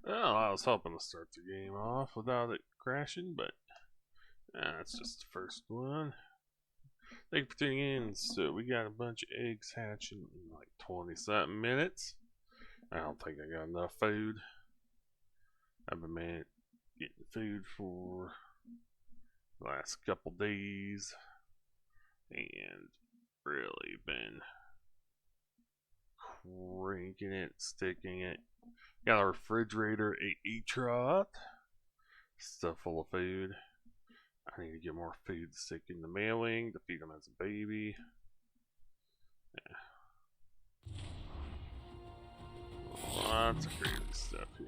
Well, I was hoping to start the game off without it crashing, but that's just the first one. Thank you for tuning in. So we got a bunch of eggs hatching in like 20 something minutes. I don't think I got enough food. I've been getting food for the last couple days and really been cranking it, sticking it. Got a refrigerator, a E-Trot, stuff full of food. I need to get more food to stick in the mailing to feed him as a baby. Yeah. Lots of crazy stuff here.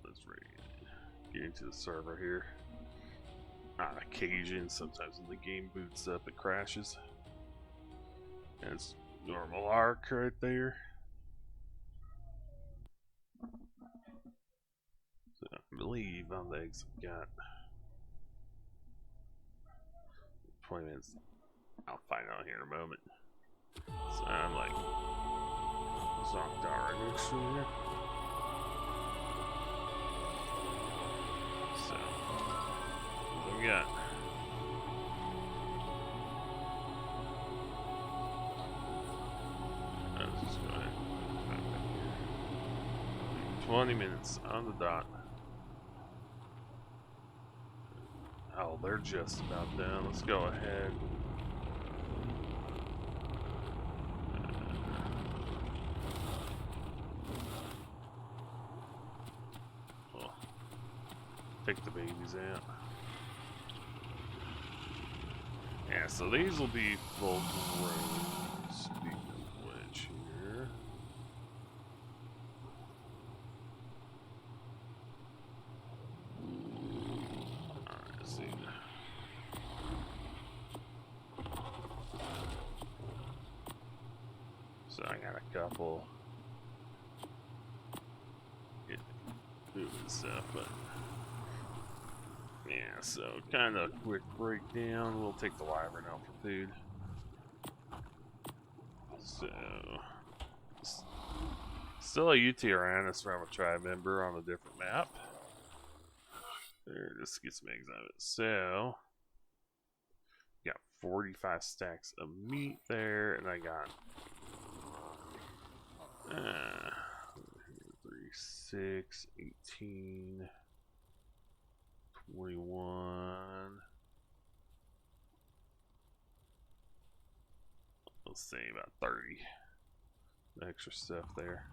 Let's get into the server here. On occasion, sometimes when the game boots up, it crashes. And it's normal arc right there. So I believe on the eggs I've got 20 minutes. I'll find out here in a moment. So I'm like zonked out right next to here. So what do we got? Let's just go ahead. 20 minutes on the dot. Oh, they're just about done. Let's go ahead. Take the babies out. Yeah, so these will be full grown. Speaking of which here. Alright, let's see. So I got a couple food and stuff, but yeah, so kind of quick breakdown. We'll take the wyvern out for food. So, still a UTRanus from a tribe member on a different map. There, just get some eggs out of it. So, got 45 stacks of meat there, and I got 3, 6, 18. 21. Let's say about 30 extra stuff there.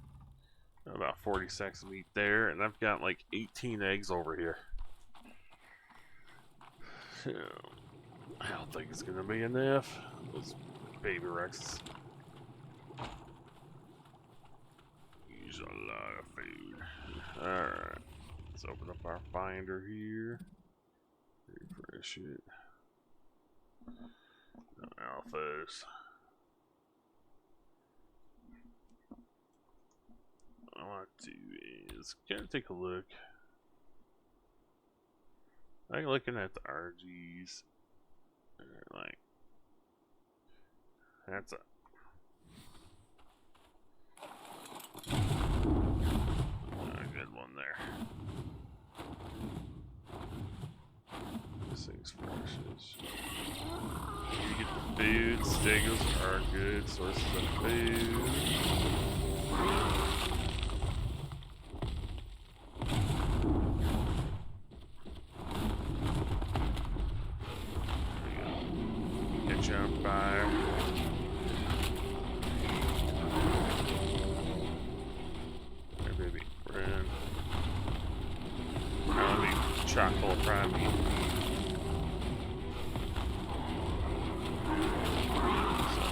About 40 sacks of meat there, and I've got like 18 eggs over here. So I don't think it's gonna be enough. Those baby Rexes use a lot of food. Alright. Let's open up our finder here. Refresh it. No alphas. What I want to do is kind of take a look. I'm looking at the RGs. They're like, that's a good one there. This thing's fresh. You get the food. Stegos are good sources of food. Get you on fire. Hey, baby, friend. I'll be chock full of prime meat.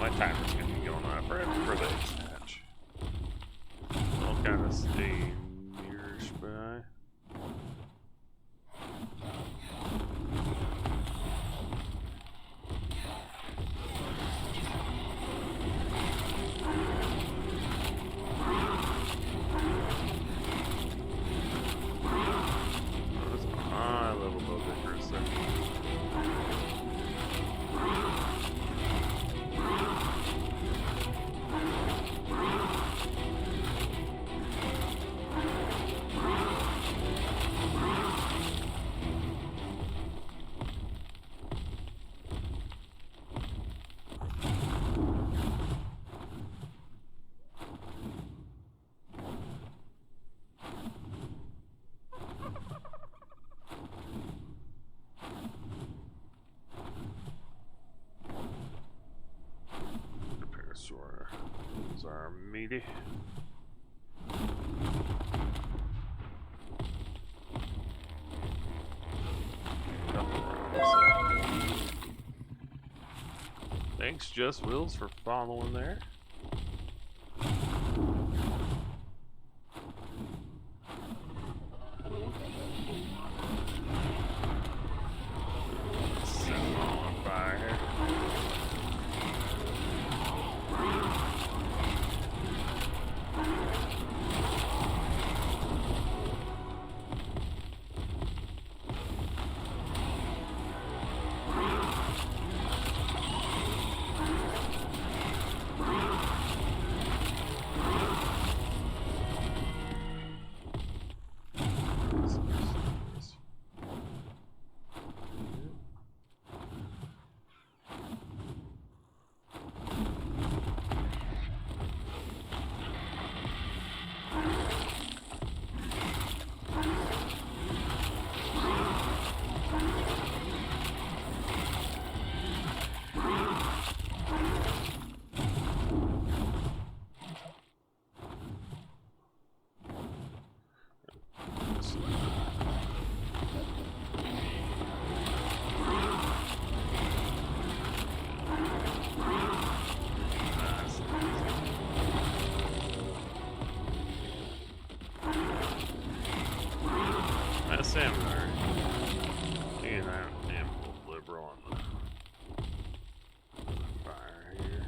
My timer's gonna be going on forever for the eggs hatch. I'll kind of stay near-ish by. I leveled up there for a second. There's our meaty. Thanks, Just Wills, for following there. Set them all on fire here. Samurai. And I am a little liberal on the fire here.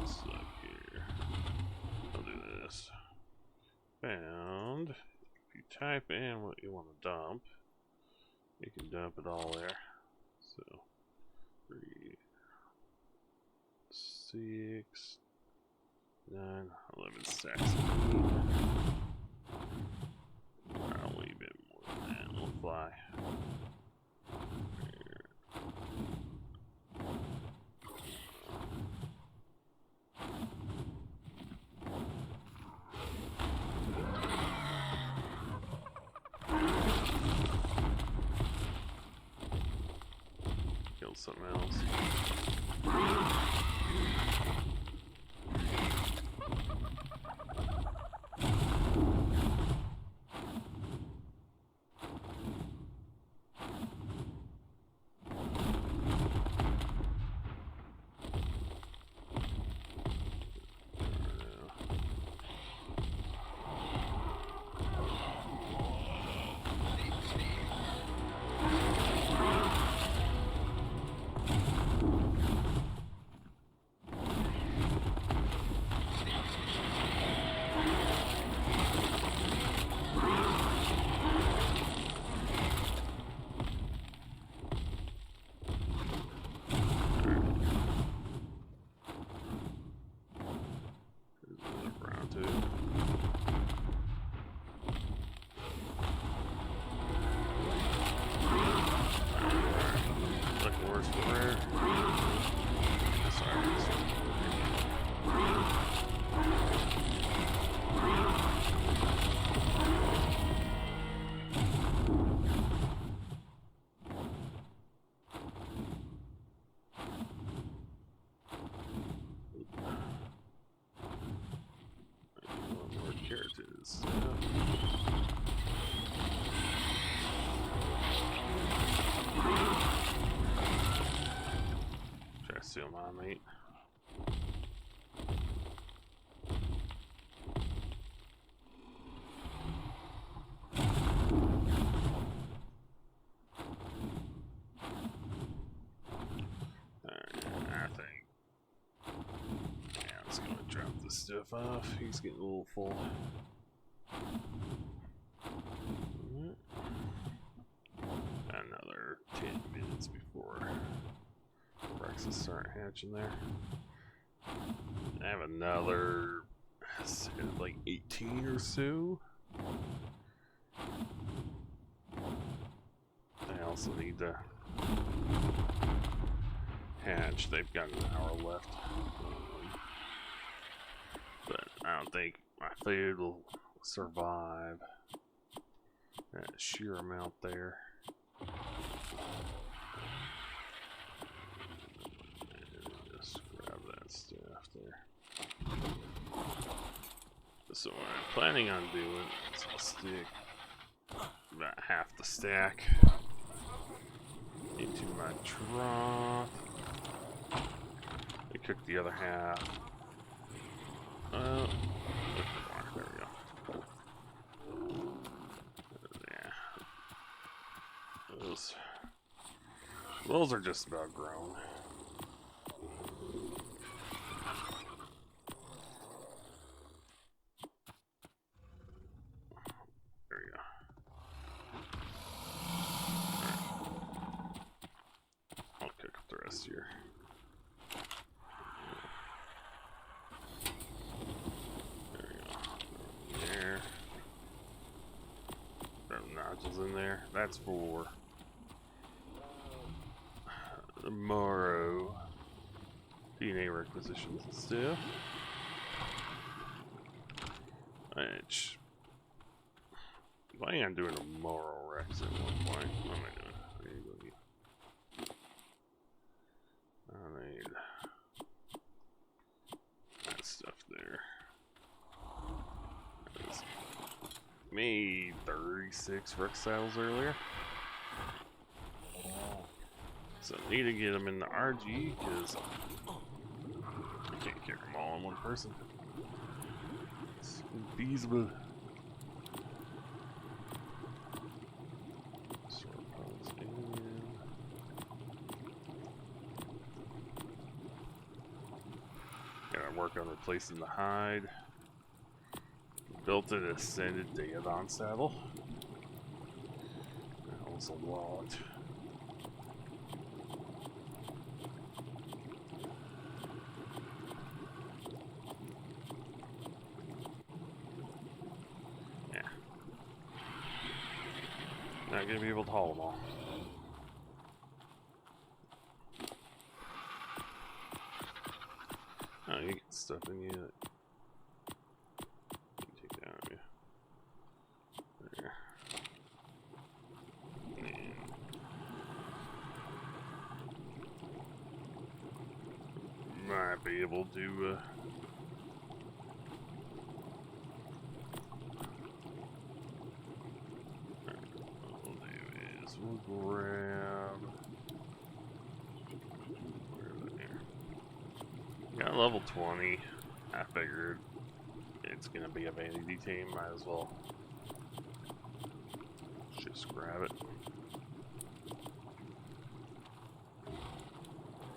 Let's look here. I'll do this. Found. If you type in what you want to dump, you can dump it all there. So 3, 6, 9, 11 sacks of meat. I'll leave it more than that. It'll fly. Here. Kill something else. Try to steal my mate. Stuff off. He's getting a little full. Another 10 minutes before Rexes start hatching there. I have another like 18 or so. I also need to hatch. They've got an hour left. But I don't think my food will survive that sheer amount there. stuff there. So what I'm planning on doing is I'll stick about half the stack into my trough. I cook the other half. There we go. Yeah. Those are just about grown. There we go. I'll cook up the rest here. There we go. There. There are nodules in there. That's for tomorrow. DNA requisitions and stuff. Which, planning on doing a moral Rex at one point. What am I doing? I need that stuff there. Made 36 Rex saddles earlier. So I need to get them in the RG because I can't carry them all in one person. It's infeasible. Gotta work on replacing the hide. Built an Ascended Daeodon saddle. That was a lot. Not gonna be able to haul them all. Oh, you get stuff in you that you can take down of you. There. And might be able to we'll grab. Where is it here? Got level 20. I figured it's gonna be a vanity team. Might as well just grab it.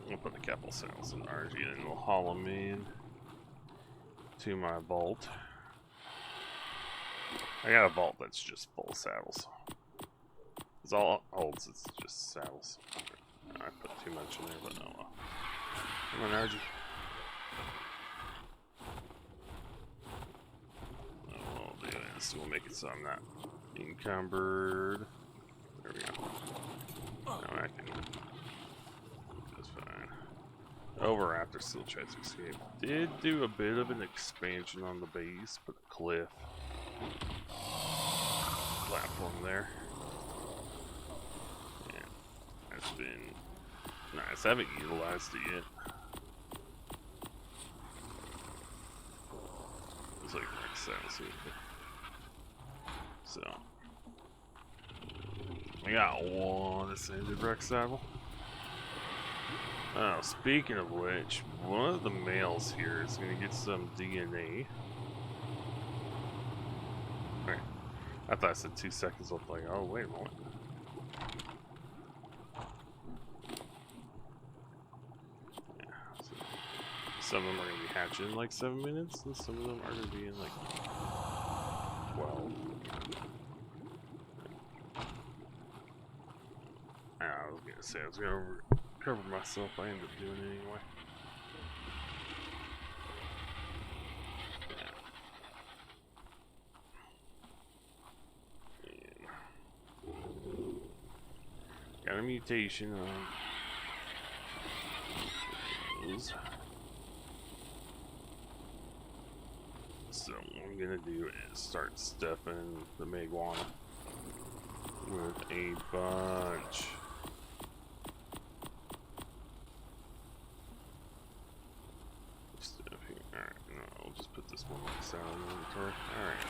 We'll put the couple saddles in RG and we'll haul them in to my vault. I got a vault that's just full of saddles. It's all it holds, it's just saddles. I put too much in there, but no. Come on, RG. I'll do this. We'll make it so I'm not encumbered. There we go. Now I can. That's fine. Overraptor still tries to escape. Did do a bit of an expansion on the base, put a cliff platform there. It's been nice. I haven't utilized it yet. It's like Rex saddles here. So I got one Ascended Rex saddle. Oh, speaking of which, one of the males here is gonna get some DNA. Alright. I thought I said 2 seconds. I was like, oh wait a moment. Some of them are going to be hatching in like 7 minutes, and some of them are going to be in like 12. I was going to say I was going to cover myself. I ended up doing it anyway. Yeah. Got a mutation on those. So what I'm gonna do is start stuffing the Meguana with a bunch Alright, no, I'll just put this one on the side of the inventory. Alright.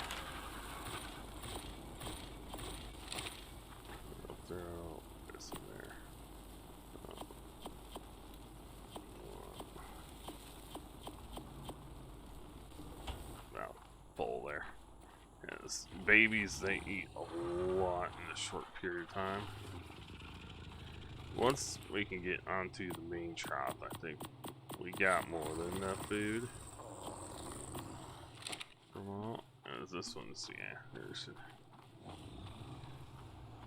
I'll throw this in there. About full there. Yes, babies, they eat a lot in a short period of time. Once we can get onto the main trough, I think we got more than enough food. Come on. This one's, yeah, there's it.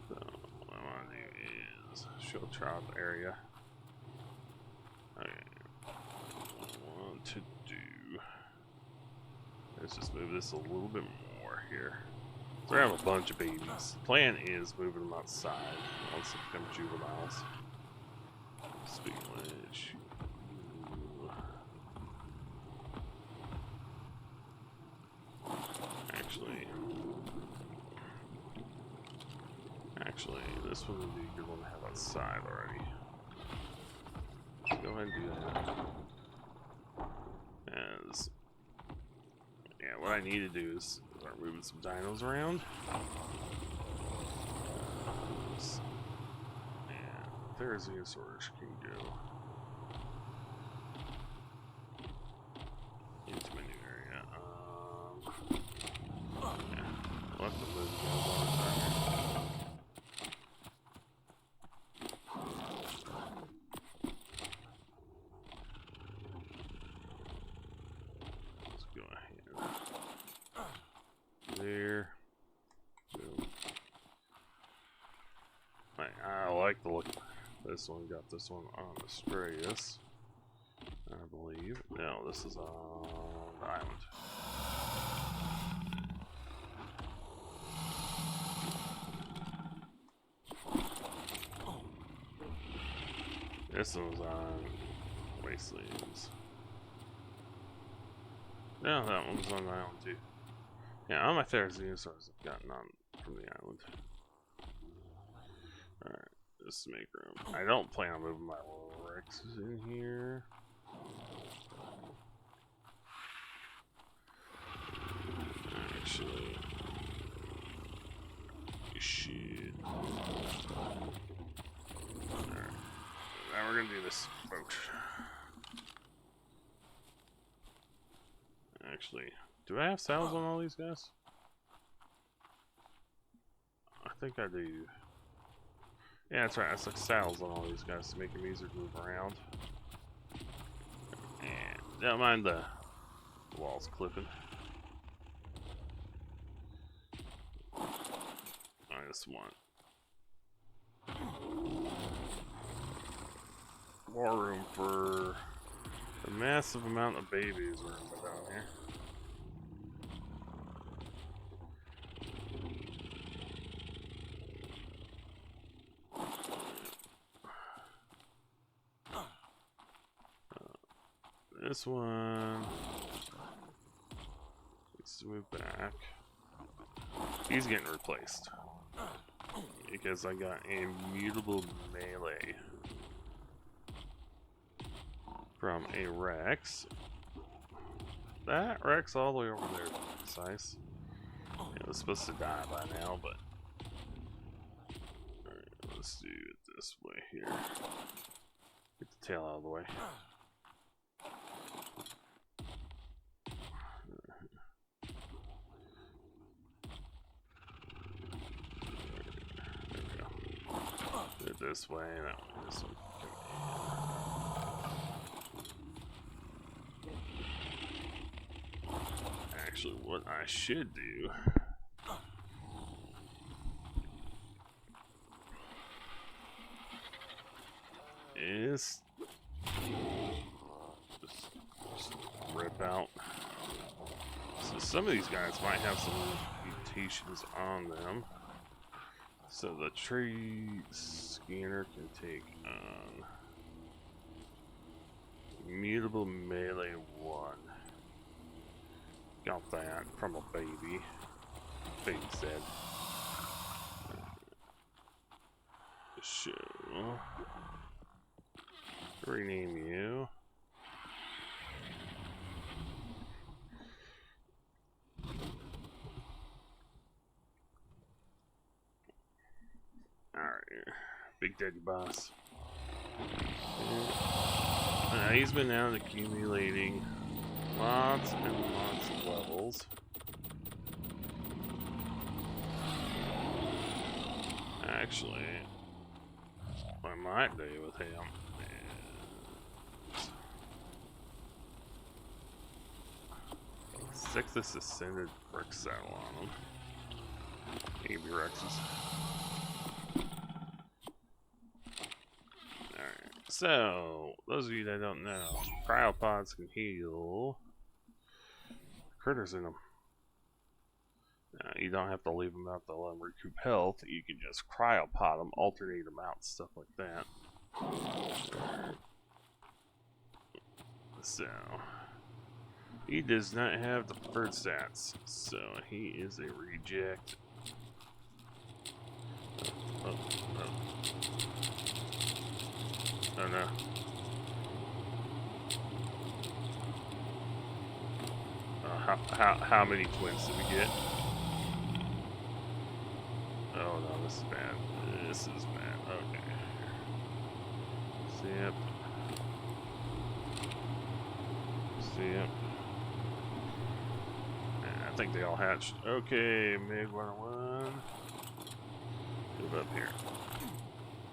So, what I want to do is show trough area. Okay. What I want to do, let's just move this a little bit more here. So we have a bunch of babies. The plan is moving them outside once they become juveniles. Speaking of which, actually, this one would be a good one to have outside already. Let's go ahead and do that. As yeah, what I need to do is start moving some dinos around. And Therizinosaurus can go into my new area. Yeah, we'll have to move those all the time here. Let's go ahead. There. Boom. I like the look. This one got this one on Astraeus, I believe. No, this is on the island. This one's on Wastelands. No, that one's on the island too. Yeah, all my Therizinosaurs have gotten on from the island. Alright, just to make room. I don't plan on moving my Rexes in here. Actually, you should. Alright, now we're gonna do this boat. Actually, do I have saddles on all these guys? I think I do. Yeah, that's right. That's like saddles on all these guys to make them easier to move around. And don't mind the walls clipping. I just want more room for the massive amount of babies we're gonna put down here. This one needs to move back. He's getting replaced because I got a mutable melee from a Rex. That Rex all the way over there, precise. It was supposed to die by now, but alright, let's do it this way here. Get the tail out of the way. This way, that one, this one. Actually, what I should do is just rip out. So some of these guys might have some mutations on them. So the tree scanner can take on mutable melee 1. Got that from a baby. Baby said. So rename you. here. Big Daddy Boss. He's been out accumulating lots and lots of levels. Actually, what I might do with him is stick this Ascended Brick Saddle on him. Baby Rexes. Alright, so, those of you that don't know, cryopods can heal critters in them. You don't have to leave them out to let them recoup health. You can just cryopod them, alternate them out, stuff like that. So, he does not have the preferred stats, so he is a reject. Oh no. How many twins did we get? Oh no, this is bad. This is bad. Okay. Zip. Zip. I think they all hatched. Okay, Mig 101. Move up here.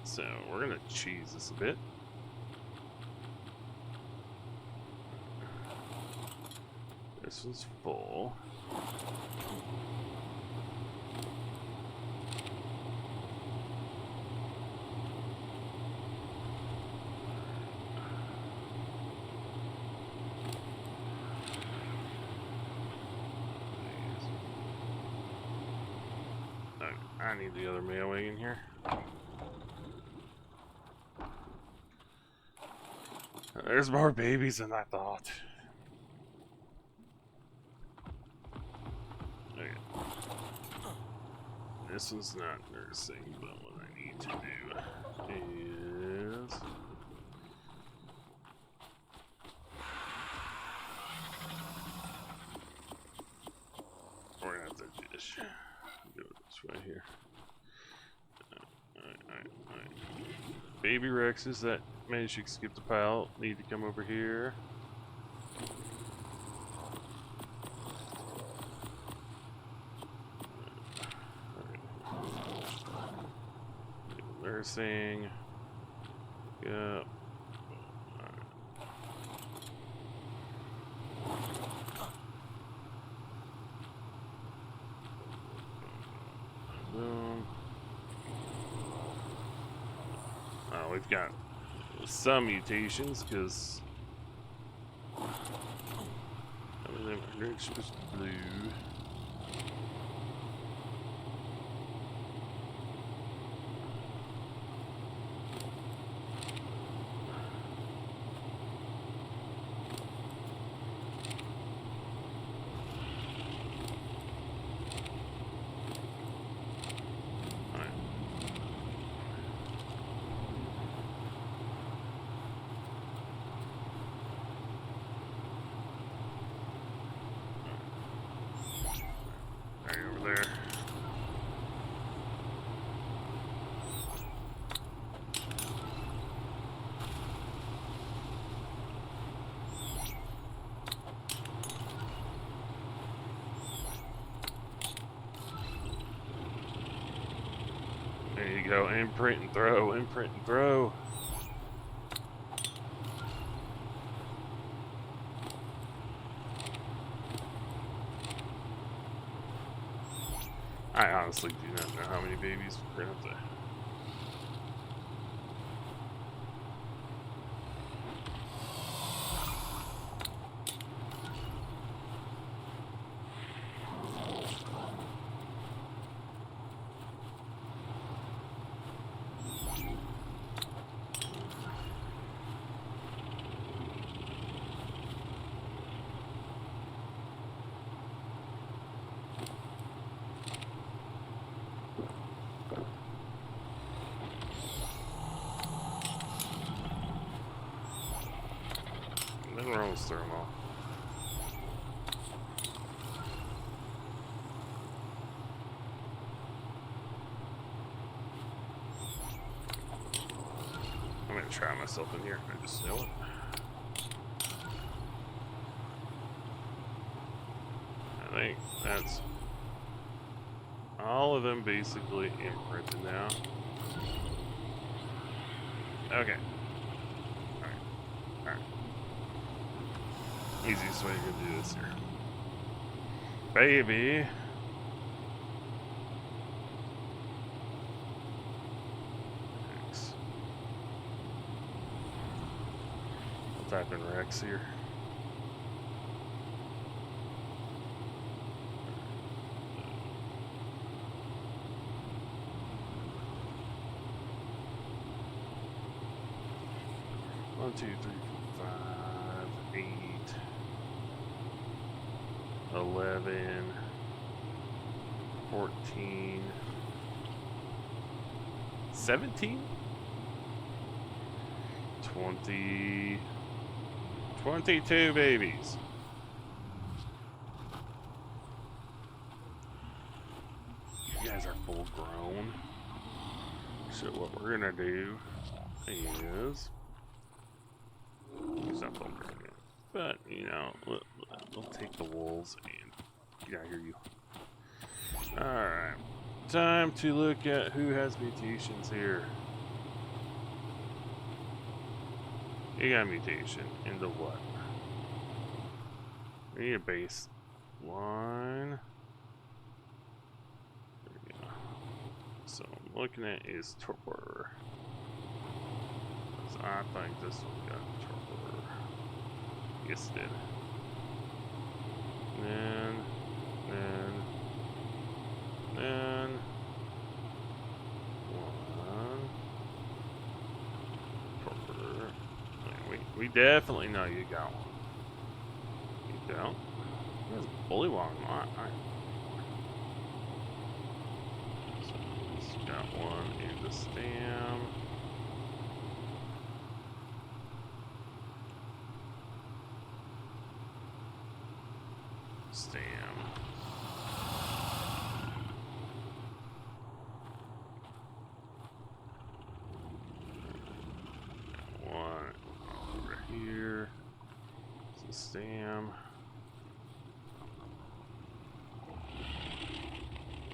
So, we're gonna cheese this a bit. This one's full. I need the other male wing in here. There's more babies than I thought. Okay. This one's not nursing, but what I need to do is... we're gonna have to just do it this way here. Alright. Baby Rexes that managed to skip the pile need to come over here. Nursing. Yep. Boom. We've got some mutations because some of them are exposed to blue. Over there. There you go, imprint and throw, imprint and throw. I honestly do not know how many babies we're gonna have to. Nothing wrong with thermal. try myself in here. I just know it. I think that's all of them basically imprinted now. Okay. Alright. Easiest way to do this here. Baby. Rex. I'll type in Rex here. One, 2, 3, 4, 5, 8, 11, 14, 17, 20, 22 babies. You guys are full grown. So what we're gonna do is he's not full grown yet, but you know, we'll take the wolves and get out here. You. All right, time to look at who has mutations here. You got a mutation into what? We need a baseline. There we go. So I'm looking at is torpor. So I think this one got torpor. Yes, it did. Then one torpor. We definitely know you got one. You don't? There's Bullywog. Alright. So he's got one in the stem. One over here. It's a stem.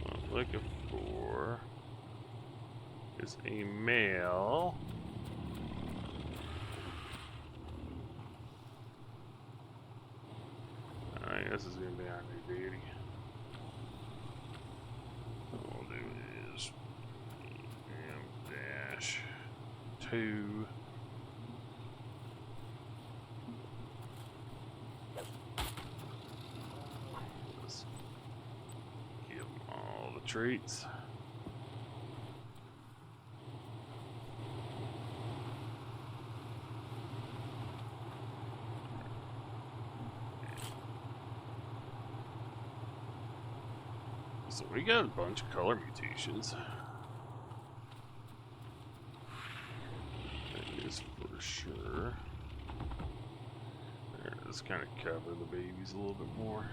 What I'm looking for is a male. Alright, this is gonna be our new beauty. What we'll do is M-2. Just give them all the traits. So we got a bunch of color mutations. That is for sure. There, let's kind of cover the babies a little bit more.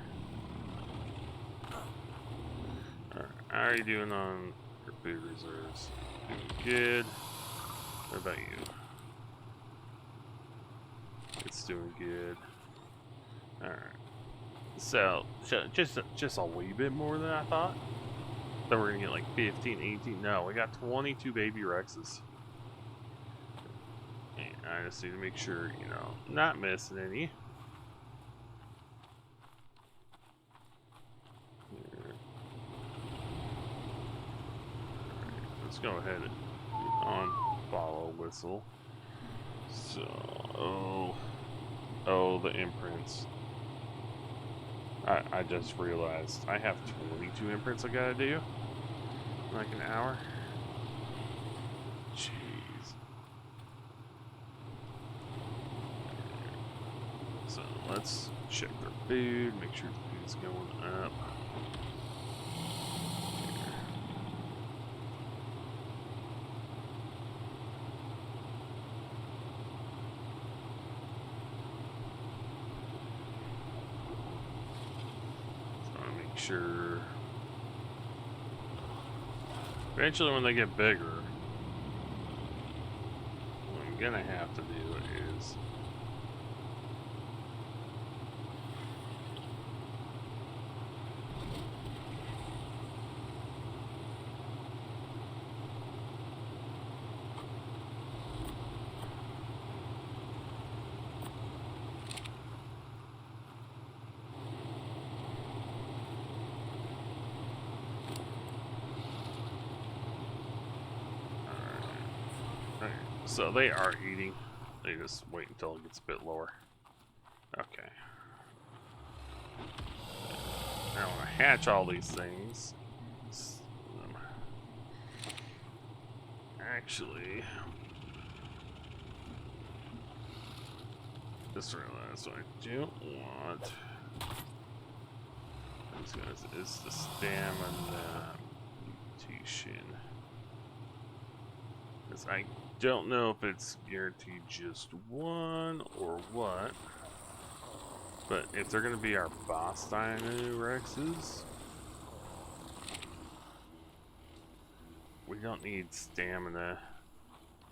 Alright, how are you doing on your food reserves? Doing good. What about you? It's doing good. Alright. So, just a wee bit more than I thought. Thought we were gonna get like 15, 18. No, we got 22 baby Rexes. And I just need to make sure, you know, not missing any. Here. Alright, let's go ahead and on follow whistle. So, oh, the imprints. I just realized I have 22 imprints I gotta do in like an hour. Jeez. So let's check their food, make sure the food's going up. Sure. Eventually, when they get bigger, we gonna have to do is so they are eating. They just wait until it gets a bit lower. Okay. Now I want to hatch all these things. Actually, just realized what I don't want. These guys is the stamina mutation. Because I don't know if it's guaranteed just one or what. But if they're going to be our boss Dino-Rexes, we don't need stamina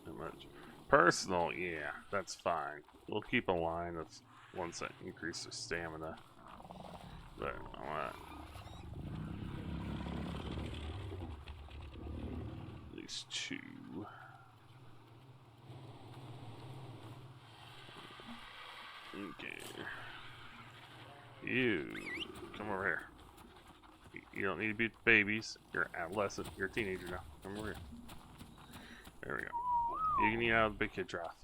that much. Personal, yeah, that's fine. We'll keep a line of ones that increase their stamina. But I want at least two. Okay. You come over here. You don't need to be babies. You're adolescent. You're a teenager now. Come over here. There we go. You can eat out of the big kid trough.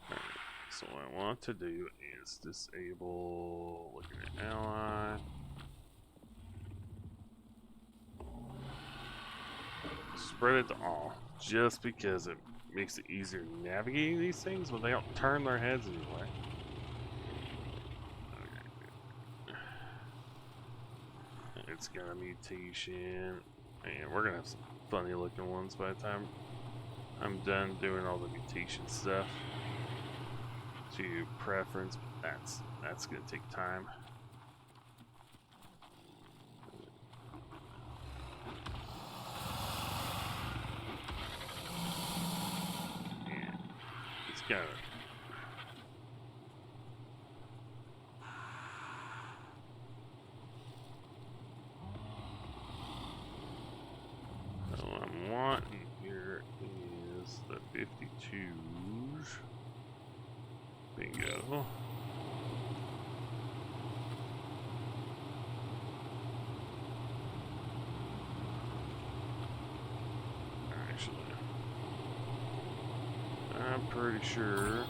Alright. So what I want to do is disable looking at ally. Spread it to all. Just because it makes it easier navigating these things when they don't turn their heads anyway. It's got a mutation, and we're gonna have some funny looking ones by the time I'm done doing all the mutation stuff to preference. That's gonna take time. And it's got what I'm wanting here is the 52s. Bingo. Actually, I'm pretty sure.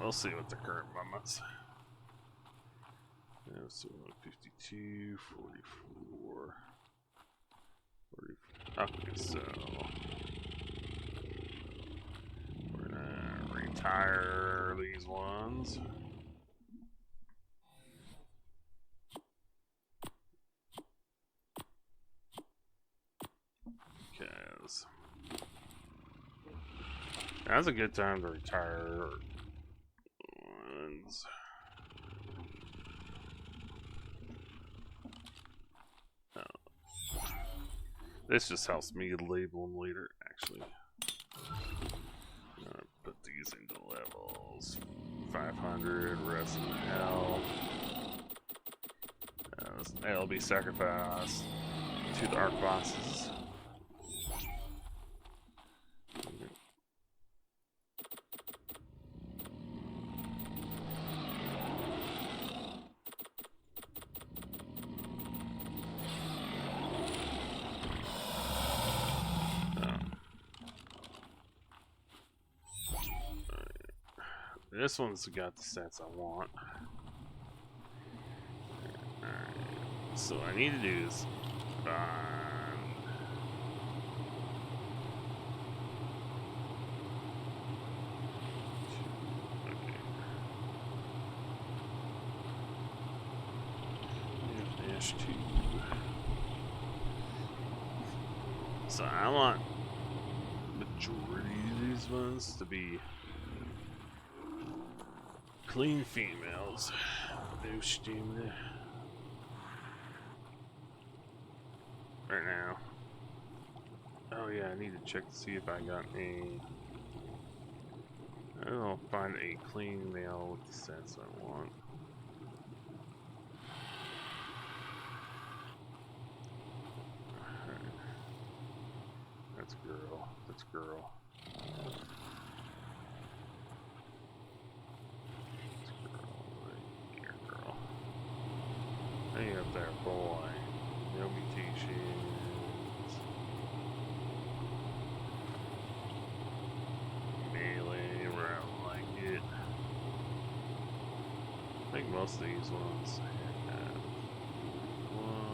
We'll see what the current moments. Yeah, so 52, 44, 44. Okay, so we're gonna retire these ones. Because now's a good time to retire ones. This just helps me label them later, actually. Put these into levels 500, rest in hell. That'll be sacrificed to the arc bosses. This one's got the stats I want. Alright. So what I need to do is Dash 2. So I want majority of these ones to be clean females. No stamina. Right now. Oh yeah, I need to check to see if I got any. I don't know, find a clean male with the sets I want. That's girl. That's girl. That's girl. Hey up there, boy. No mutations. Melee, where I like it. I think most of these ones have one.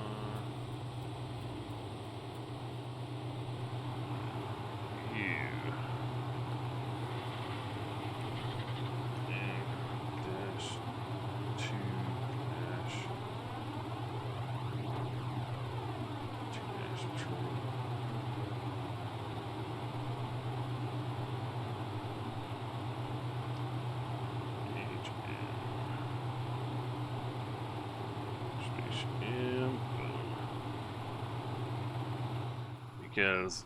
You. And dash 2 dash 2 dash true. Because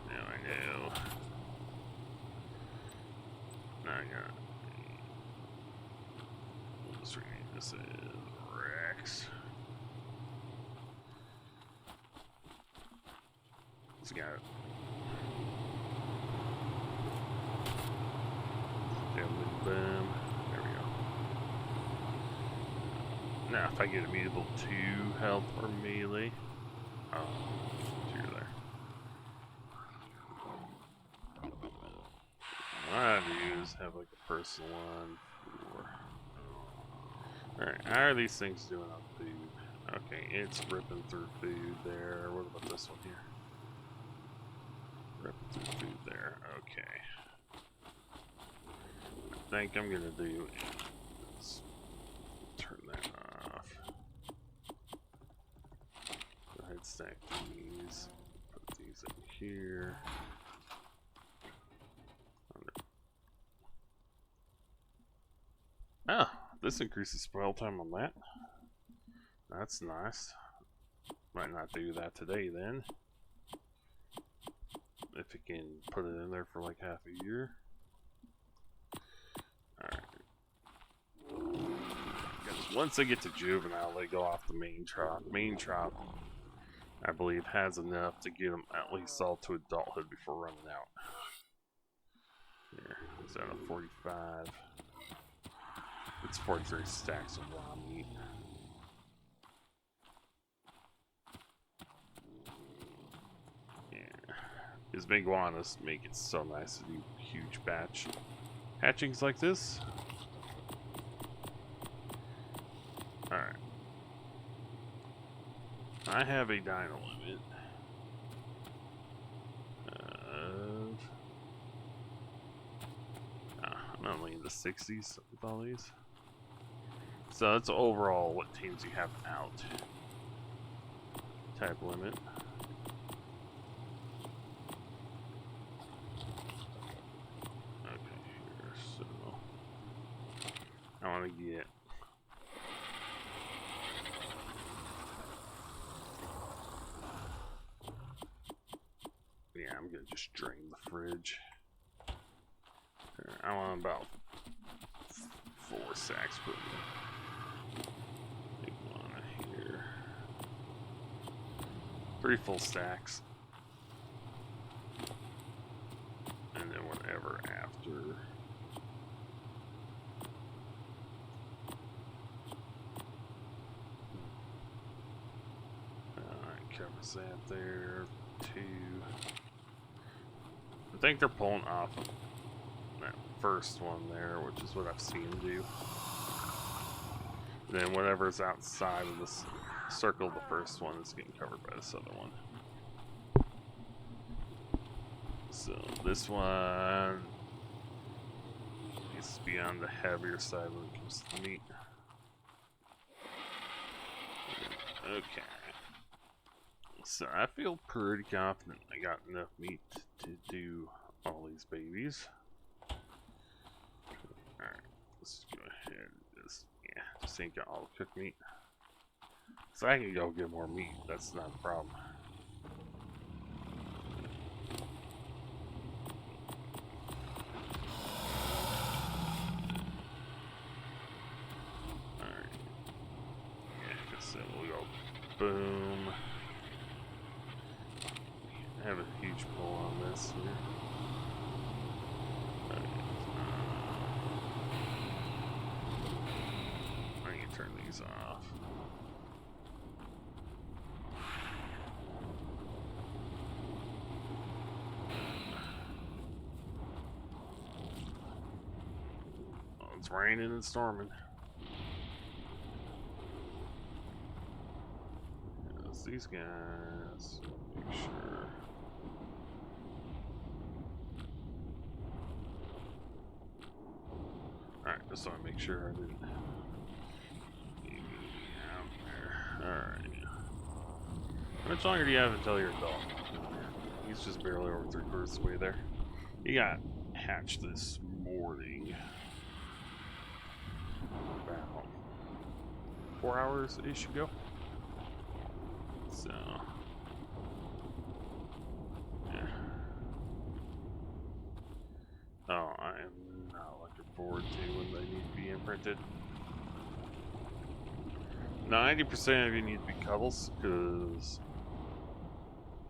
now I know. Now I got. Let's rename this as Rex. Let's got it. Boom. There we go. Now, if I get immutable to health or melee, oh, so you're there. What I do is have like a personal one for. Alright, how are these things doing on food? Okay, it's ripping through food there. What about this one here? Ripping through food there. Okay. I think I'm gonna do is turn that off. Go ahead, stack these. Put these in here. Oh, this increases spoil time on that. That's nice. Might not do that today then. If you can put it in there for like half a year. Alright. Once they get to juvenile, they go off the main trop. Main trop, I believe, has enough to get them at least all to adulthood before running out. Here, is that a 45? It's 43 stacks of raw meat. Yeah. These big iguanas make it so nice to do huge batch hatchings like this. Alright. I have a dino limit of I'm only in the 60s with all these. So that's overall what teams you have out. Type limit. Okay, here, so I want to get I'm gonna just drain the fridge. I want about 4 sacks put in. Big one here. 3 full stacks. And then whatever after. Alright, covers that there. 2. I think they're pulling off of that first one there, which is what I've seen them do. Then whatever's outside of this circle, the first one is getting covered by this other one. So this one is to be on the heavier side when it comes to the meat. Okay. So I feel pretty confident I got enough meat to do all these babies. Alright, let's go ahead and just ain't got all the cooked meat. So I can go get more meat, that's not a problem. Alright. Yeah, just then we'll go boom. I have a huge pull on this here. I need to turn these off. Oh, it's raining and storming. Yes, these guys. Make sure. Alright, just want to make sure I didn't leave out there. Alright. How much longer do you have until you're adult? He's just barely over 3/4 of the way there. He got hatched this morning. About 4 hours-ish ago. So. Yeah. Oh, I am not looking forward to when they need to be imprinted. 90% of you need to be couples, because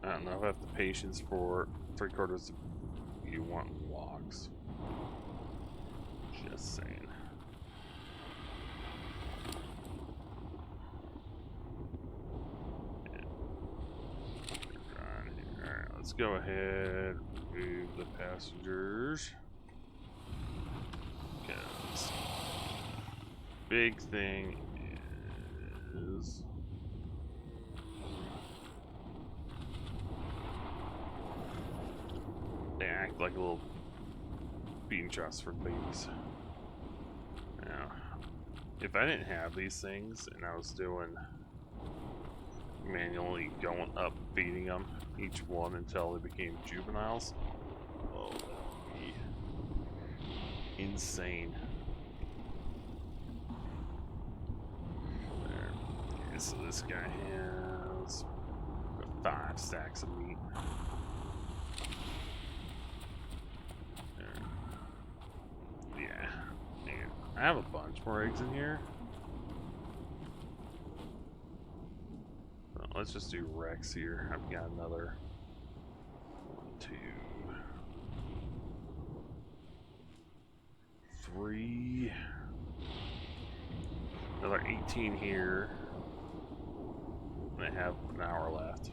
I don't know if I have the patience for 3/4 of you want logs. Just saying. Alright, let's go ahead and move the passengers. Because big thing is they act like a little bean troughs for babies. Now, if I didn't have these things and I was doing manually going up feeding them each one until they became juveniles, oh, that would be insane. There. Okay, so this guy has 5 stacks of meat. There. Yeah. Man, I have a bunch more eggs in here. So let's just do Rex here. I've got another 1, 2, 3, another 18 here. And I have an hour left.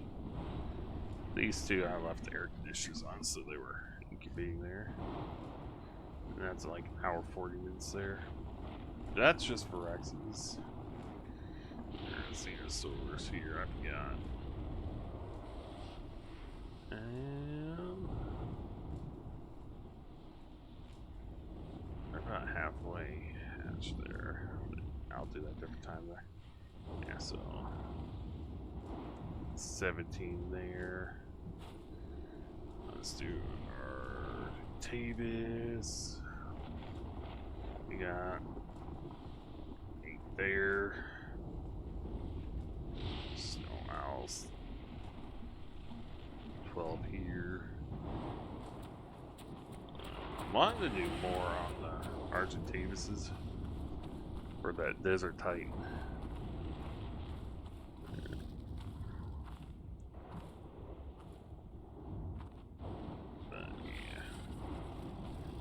These two I left the air conditioners on, so they were incubating there. And that's like an hour 40 minutes there. That's just for Rexes. There's Xenosaurs here I've got. And they're about halfway hatched there. I'll do that different time there. Yeah, so 17 there. Let's do our Tavis. We got 8 there. Snow owls. 12 here. I'm wanting to do more on the Argentavises for that desert titan.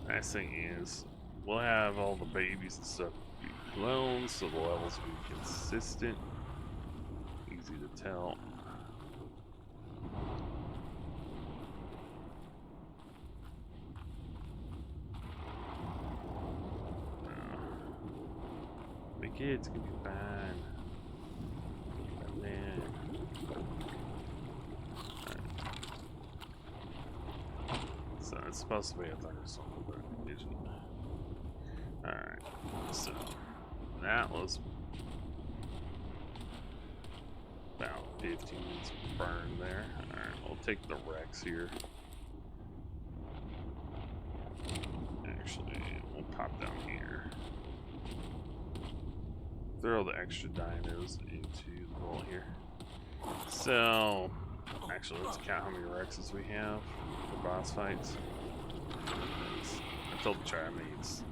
Nice thing is, we'll have all the babies and stuff be clones, so the levels will be consistent. Easy to tell. The kids can be fine. But man. Right. So it's supposed to be a thunderstorm, but it isn't. So that was about 15 minutes burned there. Alright, we'll take the Rex here. Actually, we'll pop down here. Throw the extra dinos into the vault here. So, actually, let's count how many Rexes we have for boss fights. I told the Trimates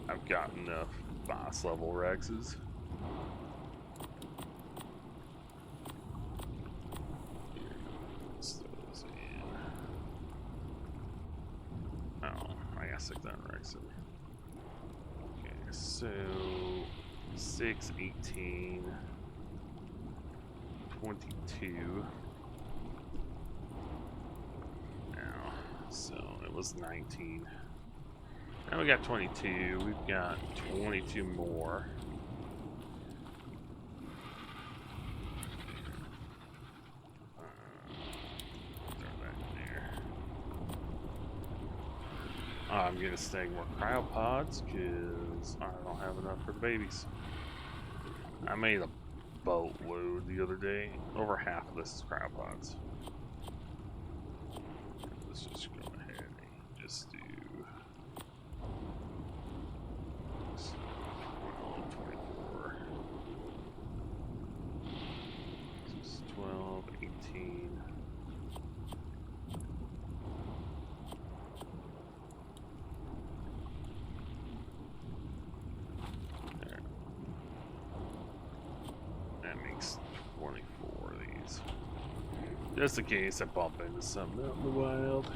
I've got enough boss level Rexes. Let's throw those in. Oh, I gotta stick that Rex in. Okay, so 6, 18, 22. Now, so it was 19. Now we got 22. We've got 22 more. Throw that in there. I'm gonna snag more cryopods because I don't have enough for the babies. I made a boatload the other day. Over half of this is cryopods. Let's just go ahead and just do 12, 24. This is 12, 18. There. That makes 24 of these. Just in case I bump into something out in the wild.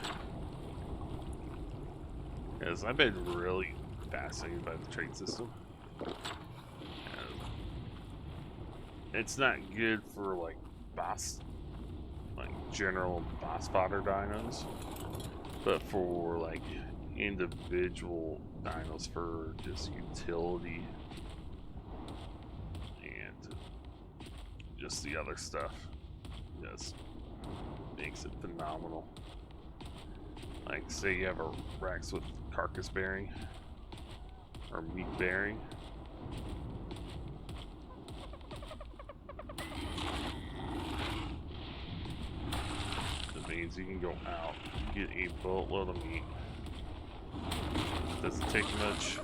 Because I've been really fascinated by the trade system. It's not good for like boss, like general boss fodder dinos, but for like individual dinos for just utility and just the other stuff, just makes it phenomenal. Like say you have a Rex with carcass bearing or meat bearing. That means you can go out, get a boatload of meat. Doesn't take much.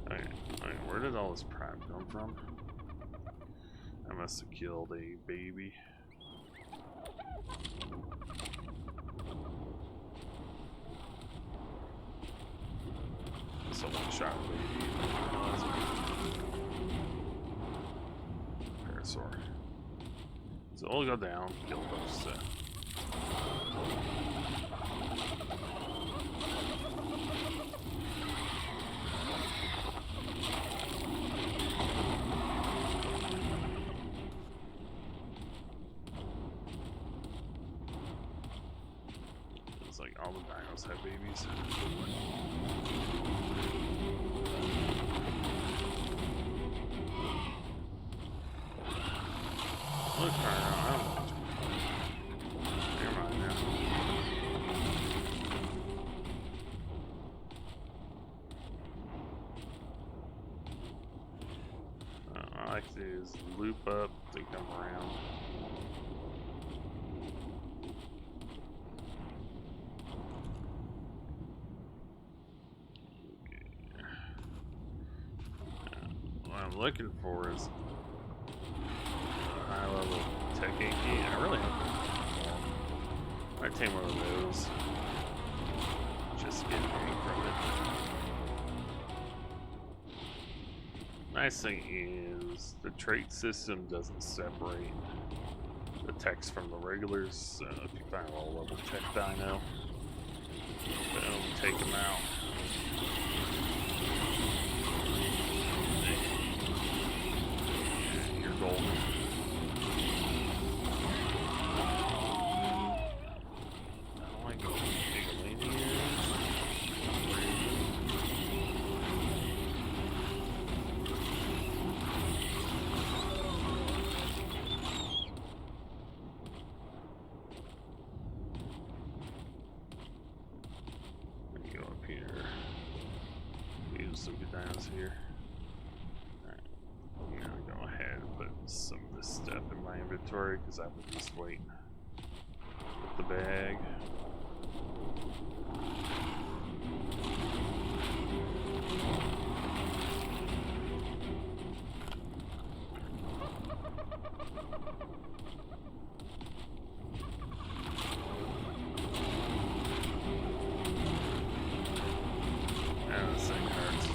Okay, where did all this prime come from? I must have killed a baby. Someone shot a baby. Parasaur. So we'll go down, kill a bunch of stuff. It's like all the dinos have babies. Look, I don't know. Never mind now. I like to is loop up to come around. Okay. What I'm looking for is high level tech Inky. I really hope I might take one of those. Just to get money from it. Nice thing is the trait system doesn't separate the techs from the regulars. So if you find a low level tech dino, boom, take them out. And you're golden. Go up here. inventory because I would just wait with the bag. And this thing hurts.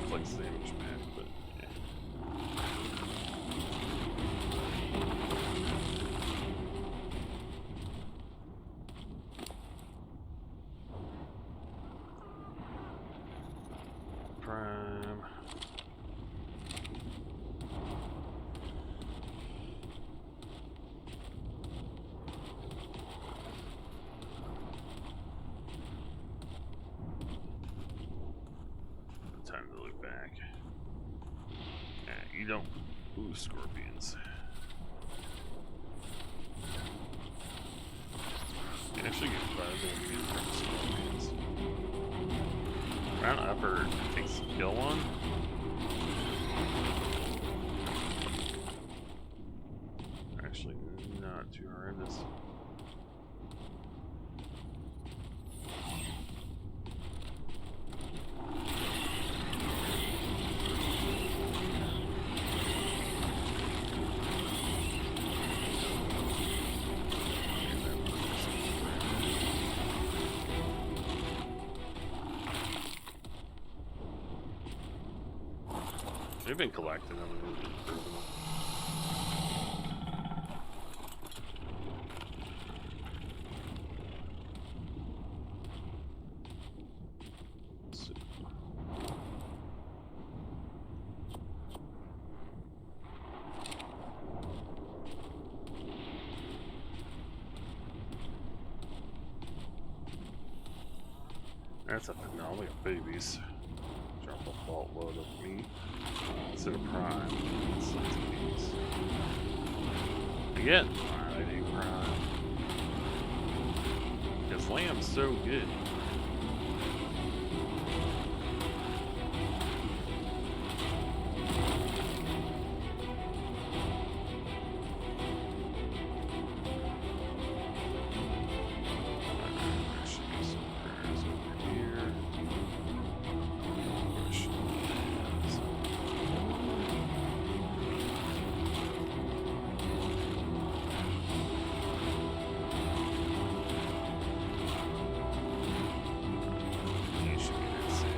It's like sandwich back, but yeah. Prime. Time to look back. Yeah, you don't. Ooh, scorpions. You actually get 5 enemies from scorpions. Round upper takes kill one. Actually, not too horrendous. They've been collecting them and improving them. Let's see. That's a phenomenal babies. Drop a boatload of meat. Instead of prime, it's meats. Again, why I need prime? Because lamb's so good. There should be some critters over here. Where should you should be that's it.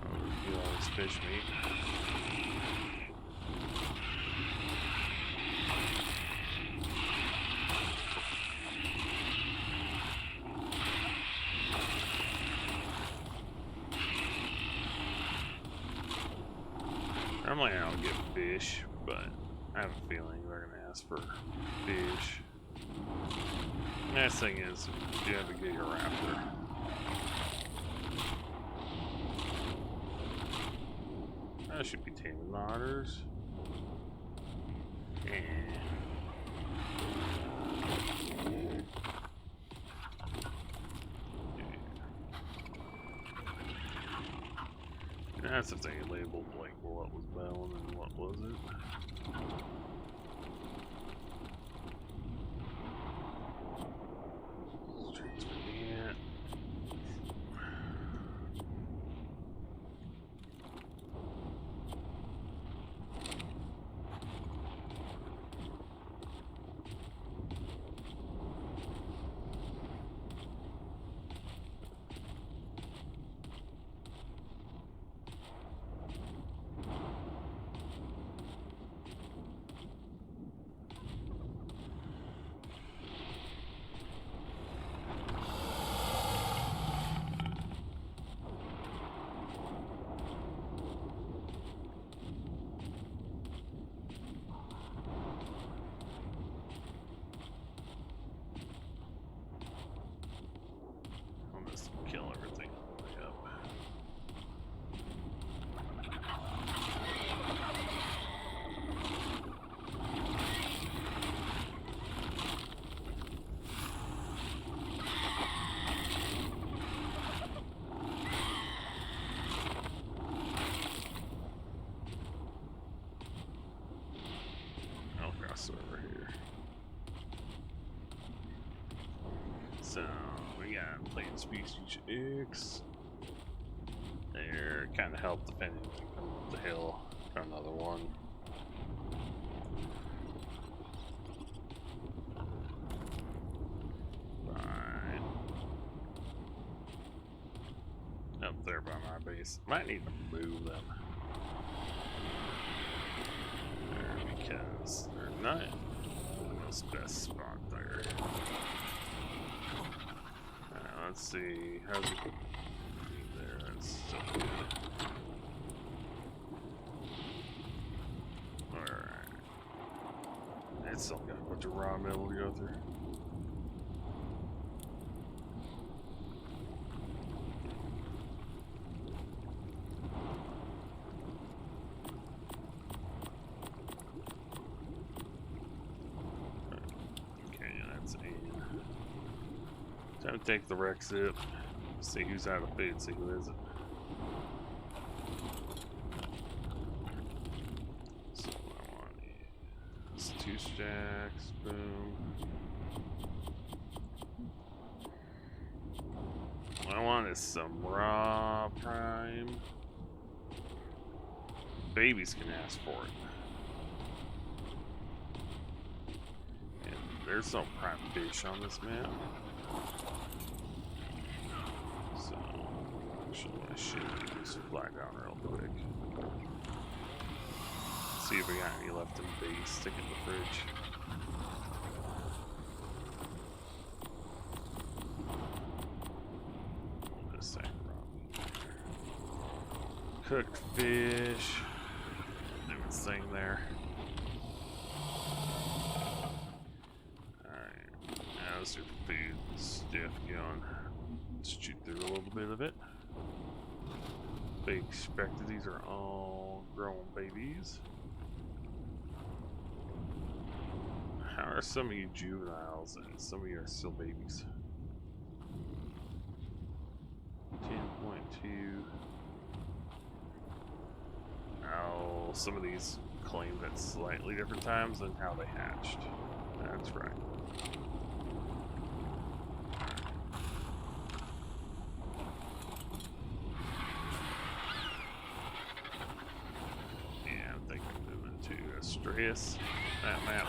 Oh, you always fish meat. Normally I don't get fish, but I have a feeling they're gonna ask for fish. Nice thing is, you have to get your raptor. That should be taming otters. And that's if they labeled like what was bone and what wasn't. Transfer that. So we got plant species X. They're kind of help defending the hill. Another one. Right. Up there by my base. Might need to move them. There, because they're not in the most best spot there. Let's see. How's it there? That's so good. Alright. It's still got a bunch of raw metal to go through. Okay, that's 8. Time to take the Rex up. See who's out of food, see who isn't. So I want is 2 stacks, boom. What I want is some raw prime. Babies can ask for it. And there's no prime fish on this map. So, actually, I should just fly down real quick. See if we got any left in base. Stick in the fridge. Just saying, cooked fish. Do its thing there. Alright. Now let's do food stuff going. Let's shoot through a little bit of it. Big expected these are all grown babies. How are some of you juveniles and some of you are still babies? 10.2. Oh, some of these claimed at slightly different times than how they hatched. That's right. Stress that map.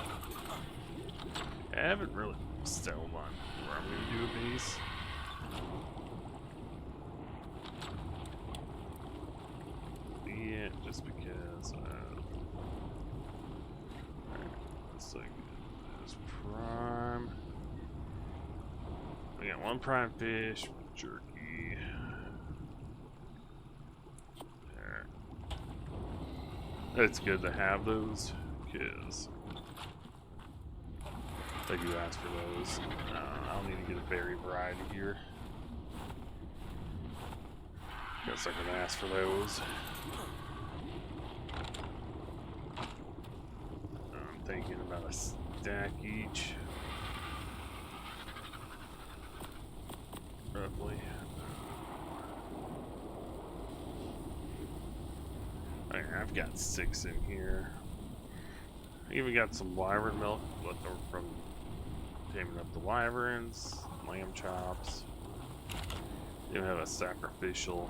I haven't really settled on where I'm gonna do a base. Yeah, just because it's like there's prime. We got 1 prime fish, jerky. There. It's good to have those. Because they do ask for those. I'll need to get a berry variety here. Guess I can ask for those. I'm thinking about a stack each. Roughly. I've got 6 in here. Even got some wyvern milk left over from taming up the wyverns, lamb chops. Even have a sacrificial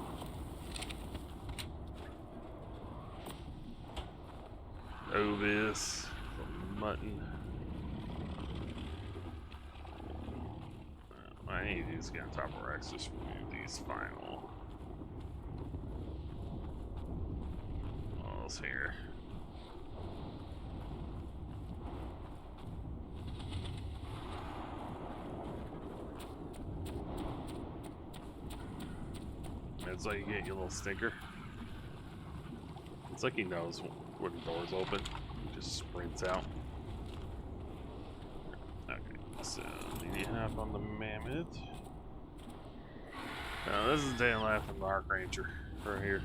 ovis for mutton. I need these guys on top of Rex, just remove these final walls here. It's like you get your little stinker. It's like he knows when the door's open. He just sprints out. Okay, so you have on the mammoth. Now this is day and life from the Arc Ranger right here.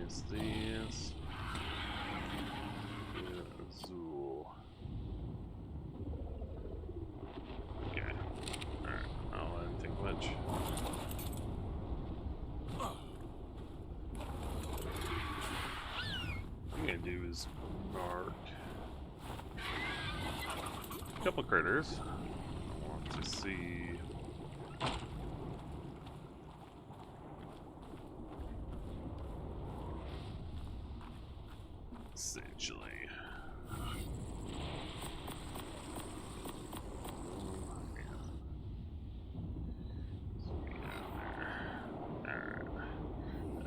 This Azul. Use mark. A couple critters. I want to see. Essentially.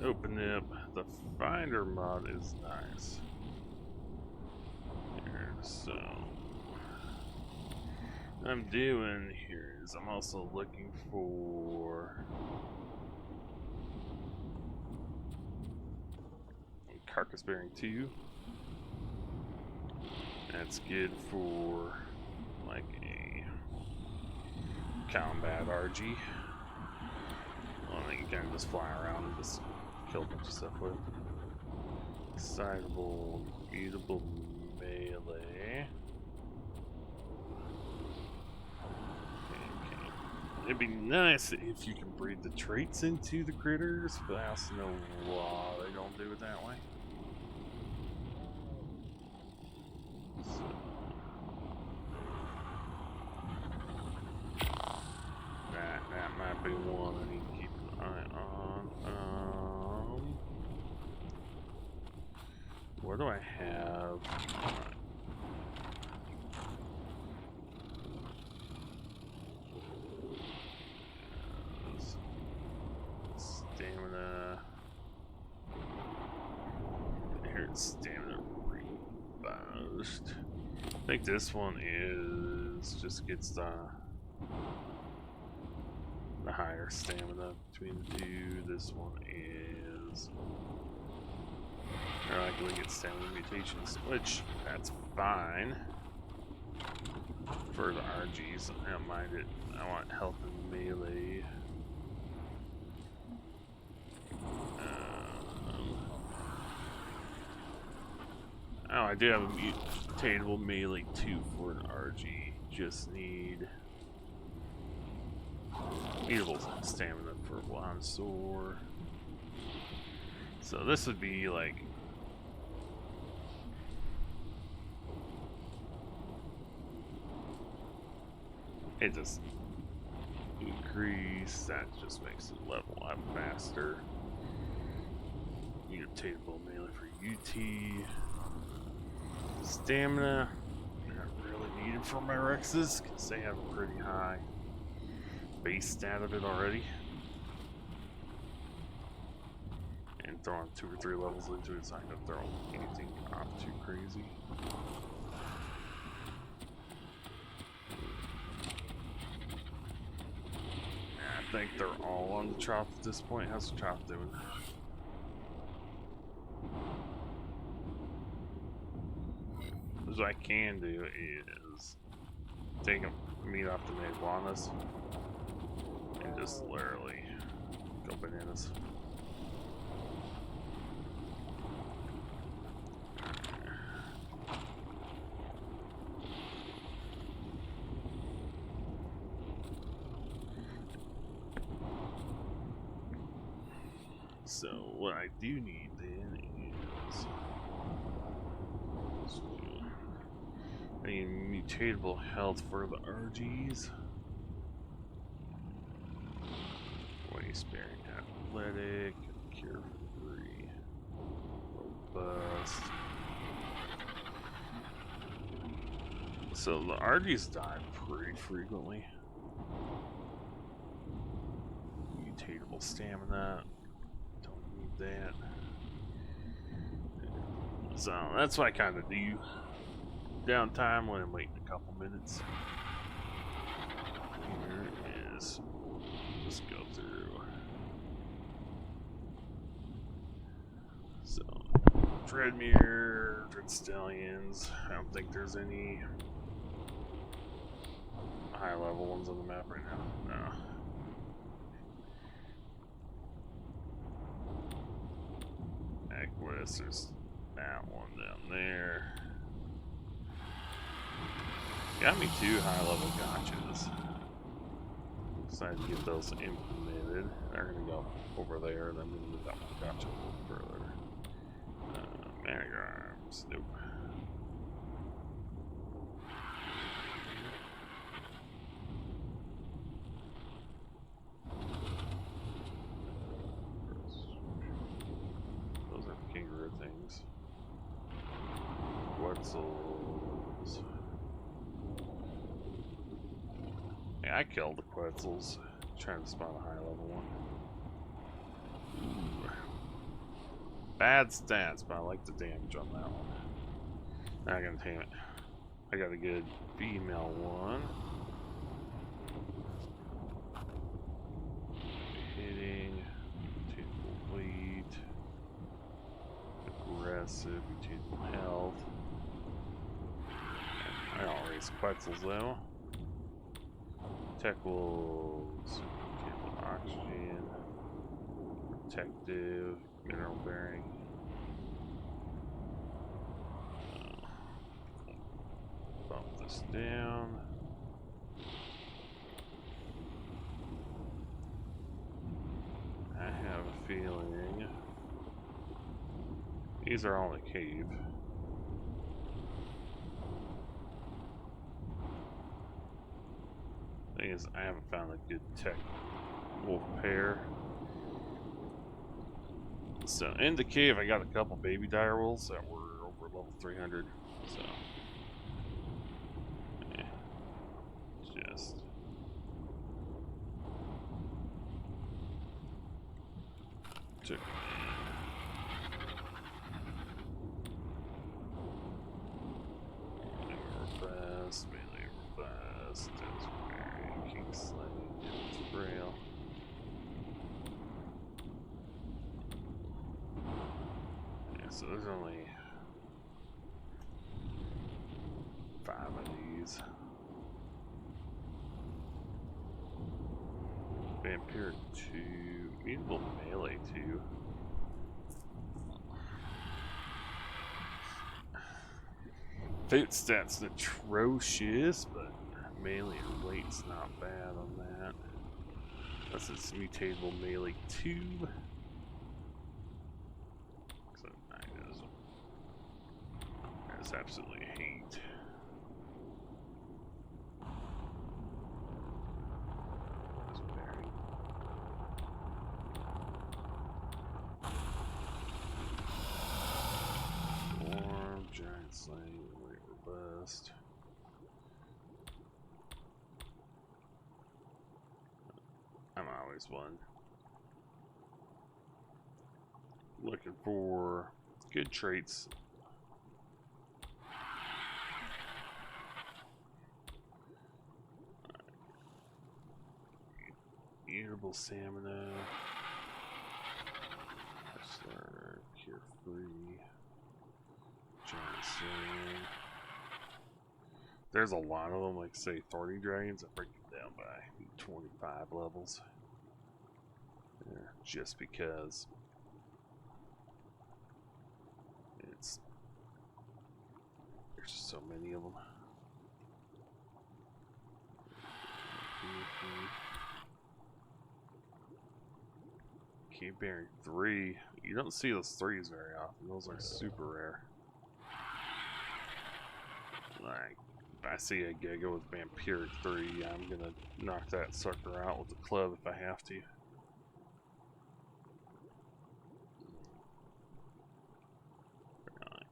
Open up. The finder mod is nice. Here, so what I'm doing here is I'm also looking for carcass bearing 2. That's good for like a combat RG. Well, then you can just fly around and just kill a bunch of stuff with. Excitable, beatable melee. Okay. It'd be nice if you can breed the traits into the critters, but I also know why they don't do it that way. So. That might be one I need to keep an eye on. What do I have? Stamina. Here's stamina reboost. I think this one is just gets the higher stamina between the two. This one is. Or I can get stamina mutations, which that's fine for the RGs. I don't mind it. I want health and melee. Oh, I do have a mutatable melee 2 for an RG. Just need mutable stamina for Blonsaur. So this would be like. It just increase, that just makes it level up faster. Mutatable melee for UT. Stamina, not really needed for my Rexes, because they have a pretty high base stat of it already. And throwing 2 or 3 levels into it's not going to throw anything off too crazy. I think they're all on the chop at this point. How's the chop doing? What I can do is take a meat off the Iguanas and just literally go bananas. So what I do need then is I need mutatable health for the RGs. Way sparing, athletic, cure free, robust. So the RGs die pretty frequently. Mutatable stamina. That. So that's what I kind of do. Downtime when I'm waiting a couple minutes. Here is. Let's go through. So, Dreadmere, Dreadstallions. I don't think there's any high level ones on the map right now. No. There's that one down there. Got me 2 high level gotchas. Decided to get those implemented. They're gonna go over there, then we move that one gotcha a little further. Manigrams, nope. Those are kangaroo things. Quetzals. Yeah, I killed the Quetzals. Trying to spot a high level one. Bad stats, but I like the damage on that one. Not gonna tame it. I got a good female one. Hitting, retain weight, aggressive, retain health. I don't raise Quetzals though. Tech wolves, retain oxygen, protective, mineral bearing. Bump this down. I have a feeling these are all in the cave. Thing is, I haven't found a good tech wolf pair. So in the cave, I got a couple baby dire wolves that were over level 300. So yeah, just took. Robust, melee robust, that's very king slaying, it's frail. Yeah, so there's only 5 of these. Vampire 2, need a little melee too. Fate stats atrocious, but melee and weight's not bad on that. Unless it's mutatable melee 2. So I just absolutely hate. Storm, giant slaying, weight robust. I'm always one. Looking for good traits. Eatable stamina. Wrestler, carefree. Giant slaying. There's a lot of them, like say Thorny Dragons. I break them down by 25 levels. Yeah, just because there's so many of them. Cave Bearing 3. You don't see those 3s very often. Those are super rare. Like, if I see a Giga with Vampiric 3, I'm gonna knock that sucker out with the club if I have to.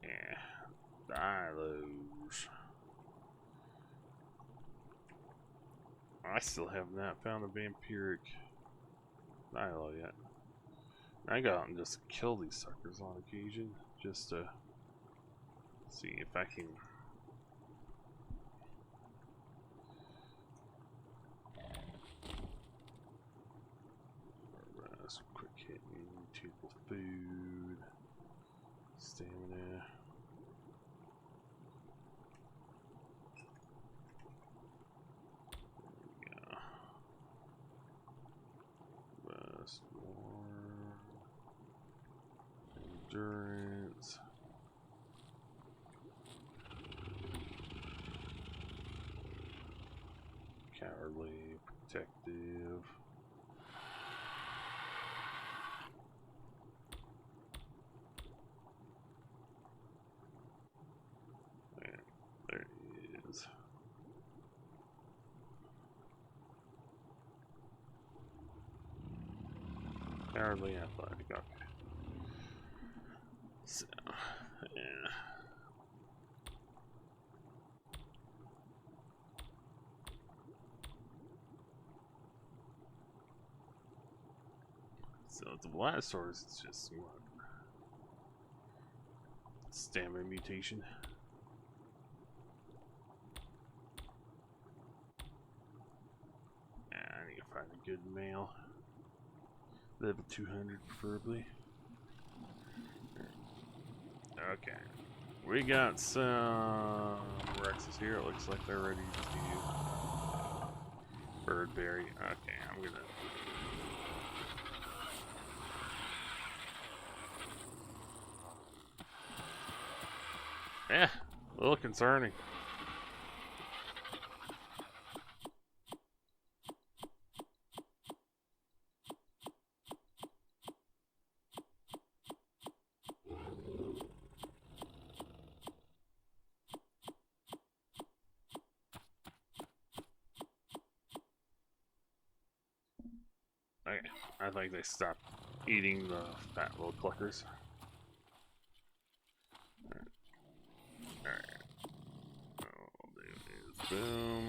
Yeah. Die those. I still have not found a Vampiric Nihilo yet. I go out and just kill these suckers on occasion, just to see if I can. Rest, quick hitting, mutable food, stamina. Yeah. Rest, warm, endurance. Cowardly, protective. Cowardly athletic, okay. So, yeah. So the Blastoise, it's just what? Stamina mutation. I need to find a good male. Level 200 preferably. Okay. We got some Rexes here. It looks like they're ready to Birdberry. Okay, I'm gonna. Yeah, a little concerning. Okay, I think they stopped eating the fat little cluckers. Alright. All we'll do is boom.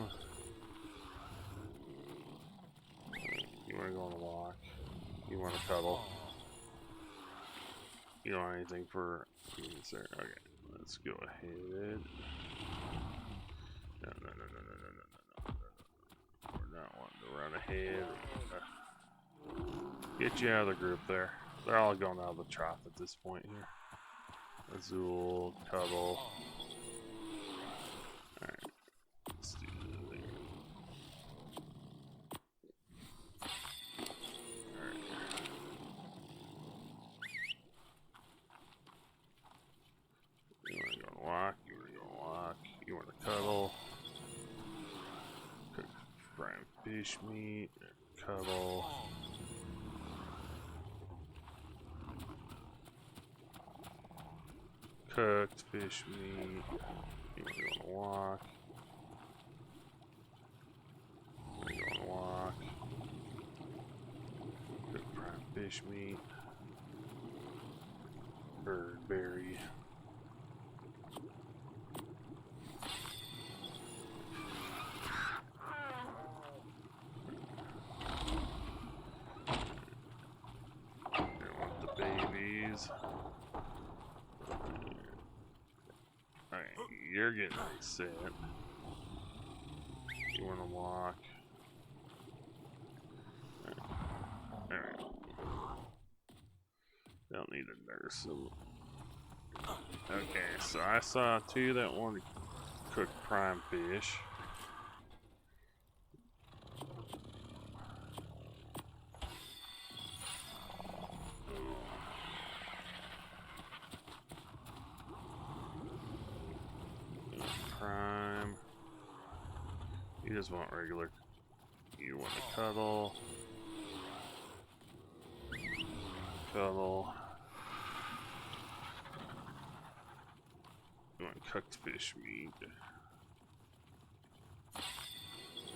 You wanna go on a walk? You wanna cuddle? You don't want anything for sir. Okay, let's go ahead. No. We're not wanting to run ahead. Get you out of the group there. They're all going out of the trough at this point here. Azul, Cuddle. Alright. Let's do this thing. Alright. You wanna go and walk, you wanna go and walk, you wanna cuddle. Cook fried fish meat, cuddle. Cooked fish meat. You wanna go on a walk. You wanna go on a walk. Cooked fried fish meat. Birdberry. I want the babies. Alright, you're getting set. You wanna walk. Alright. Don't need to nurse them. Okay, so I saw two that wanted to cook prime fish. Prime. You just want regular. You want to cuddle. Cuddle. You want cooked fish meat. You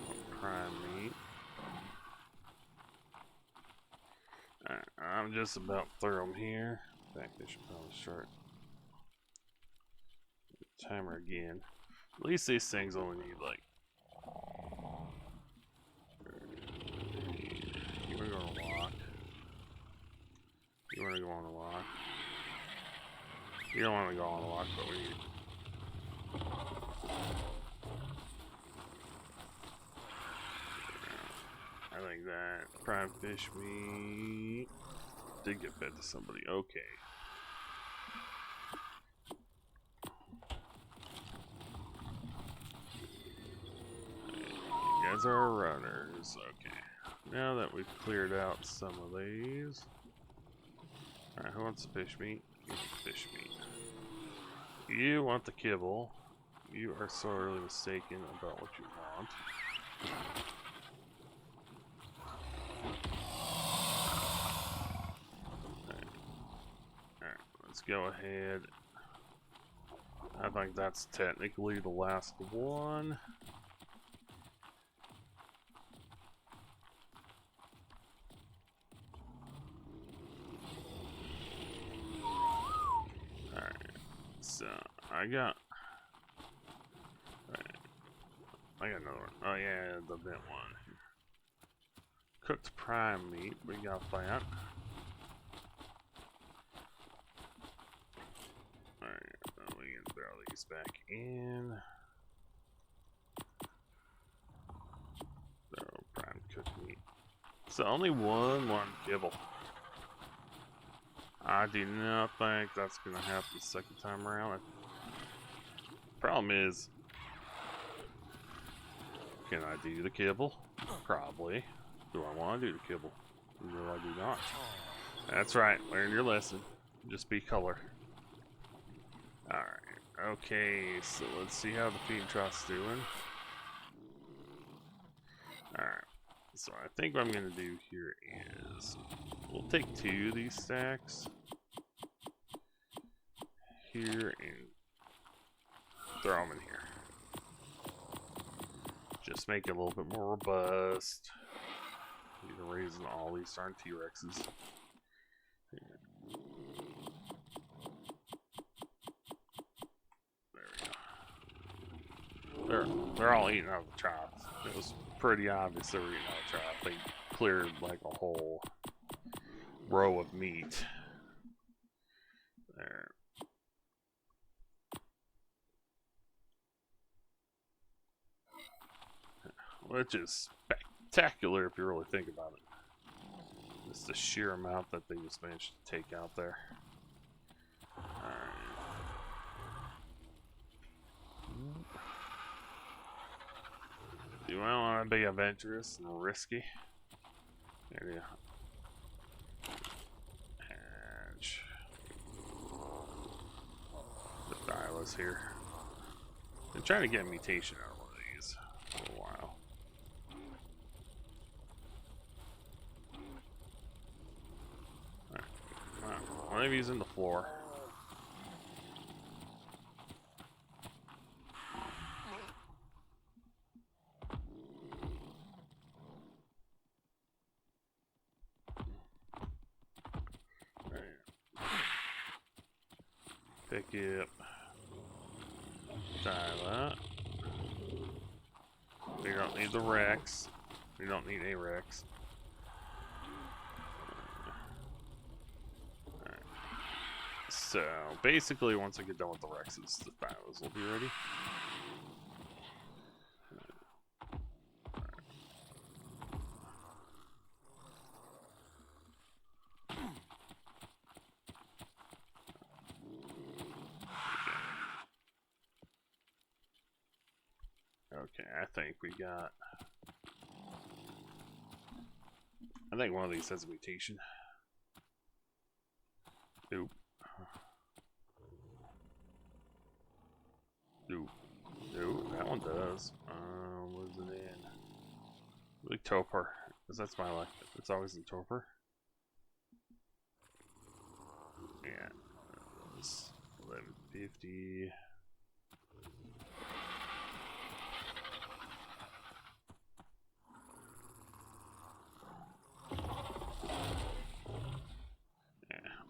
want prime meat. Alright, I'm just about through them here. In fact, I should probably start the timer again. At least these things only need like. You wanna go on a walk? You wanna go on a walk? You don't wanna go on a walk, but we need. I think that prime fish meat did get fed to somebody. Okay. You guys are runners. Okay. Now that we've cleared out some of these. Alright, who wants the fish meat? You want the fish meat. You want the kibble. You are sorely mistaken about what you want. Alright, let's go ahead. I think that's technically the last one. I got another one. Oh yeah, the mint one. Cooked prime meat, we got that. Alright, we can throw these back in. So, prime cooked meat. So only one kibble. I do not think that's gonna happen the second time around. Problem is, can I do the kibble? Probably. Do I want to do the kibble? No, I do not. That's right. Learn your lesson. Just be color. Alright. Okay, so let's see how the feed trot's doing. Alright. So I think what I'm going to do here is we'll take 2 of these stacks here and throw them in here. Just make it a little bit more robust. You're raising all these darn T-Rexes. There we go. They're all eating out of the trough. It was pretty obvious they were eating out of the trough. They cleared like a whole row of meat. There. Which is spectacular if you really think about it. Just the sheer amount that they just managed to take out there. Alright. Do I want to be adventurous and risky? There you go. Hatch. The Thylas here. I'm trying to get a mutation out of one of these for a while. Alright. One of these in the floor. Pick it up. Tie that. We don't need the Rex. We don't need a Rex. Alright. So, basically, once I get done with the Rexes, the Thylas will be ready. Okay, I think we got... I think one of these has a mutation. Nope. Nope. Nope, that one does. What is it in? Like Topher. Because that's my luck. It's always in Topher. Yeah. 1150.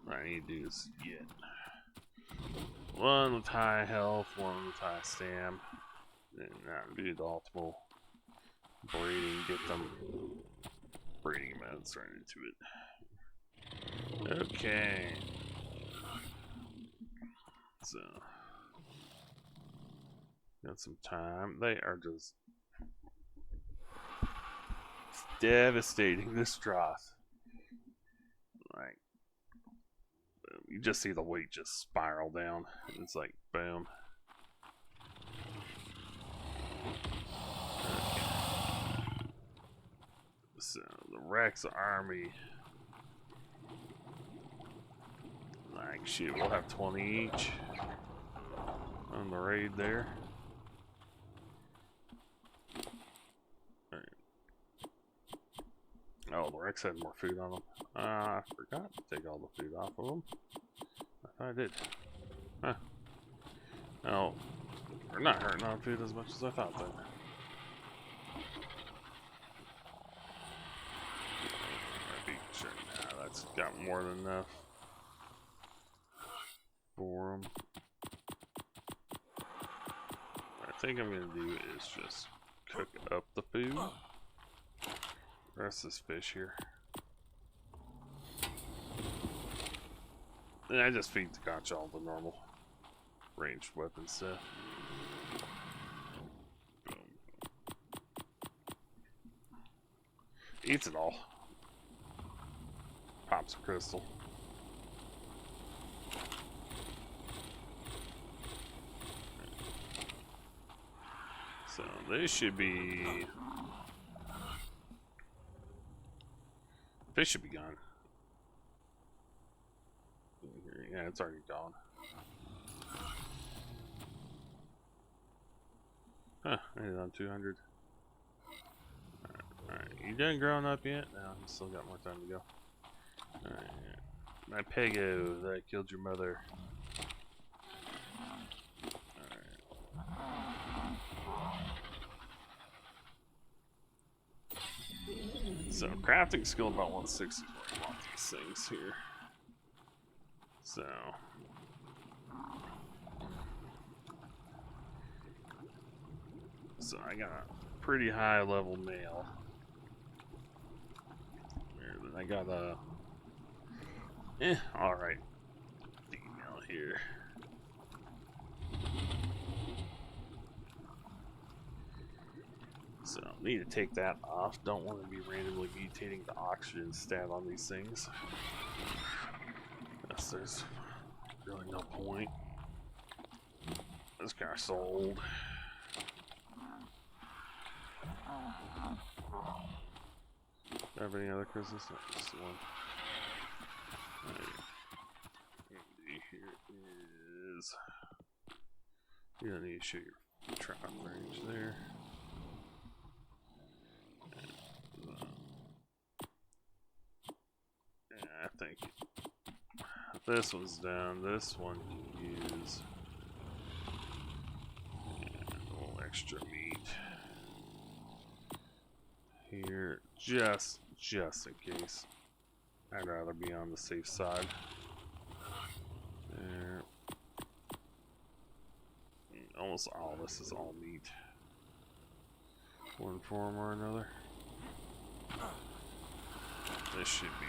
What I need to do is get one with high health, one with high stam, and that do the optimal breeding, get them breeding amounts right into it. Okay. So, got some time. They are just devastating this Droth. Like, you just see the weight just spiral down. It's like, boom. Okay. So, the Rex army. Like, shit, we'll have 20 each on the raid there. Alright. Oh, the Rex had more food on them. I forgot to take all the food off of them. I thought I did. Huh. Oh, they're not hurting on food as much as I thought then. Sure, nah, that's got more than enough for them. think I'm gonna do is just cook up the food. Rest this fish here. And I just feed the conch all the normal ranged weapon stuff. Boom. Eats it all. Pops a crystal. So this should be... Fish should be gone. Yeah, it's already gone. Huh, I hit on 200. Alright, you done grown up yet? No, you still got more time to go. Alright, my Pego that killed your mother. So, crafting skill about 160 is where I want these things here. So I got a pretty high level male. Then I got a alright female here. So need to take that off. Don't want to be randomly mutating the oxygen stat on these things. Yes, there's really no point. This guy's sold. Do I have any other crystals? No, just the one. Here is. You don't need to shoot your trap range there. Yeah, I think this one's down. This one can use a little extra meat here, just in case. I'd rather be on the safe side. There. Almost all this is all meat, one form or another. This should be.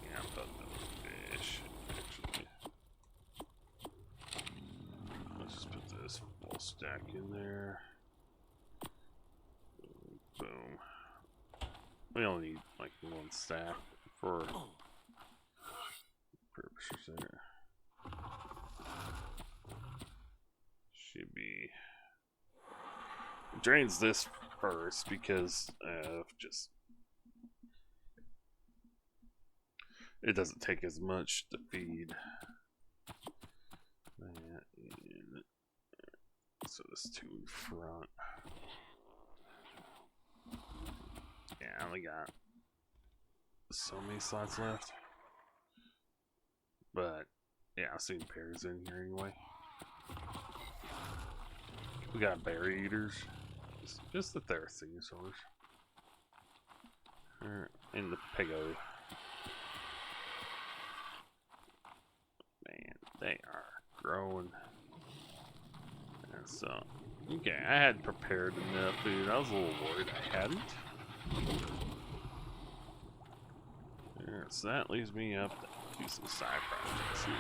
Yeah, I thought that was fish, actually. Let's just put this full stack in there. Boom. We only need like one stack for purposes there. Should be. Drains this first because of just. It doesn't take as much to feed. So this two in front. Yeah, I only got so many slots left. But yeah, I'll see pairs in here anyway. We got berry eaters. Just the therosaurs. And the Pego. Man, they are growing. And so, okay, I had prepared enough food. I was a little worried I hadn't. There, so that leaves me up to do some side projects here.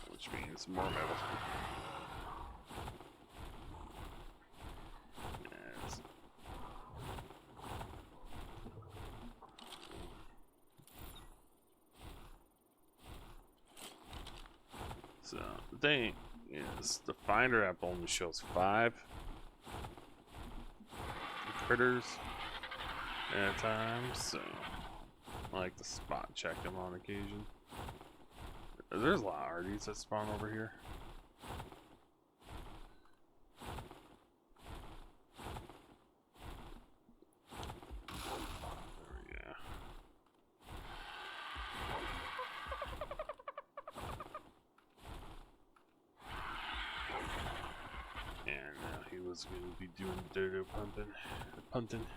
Which means more metal. Yes. So the thing is, the Finder app only shows 5 critters at a time, so I like to spot check them on occasion. There's a lot of Arties that spawn over here. There we go. And now he was going to be doing dodo punting.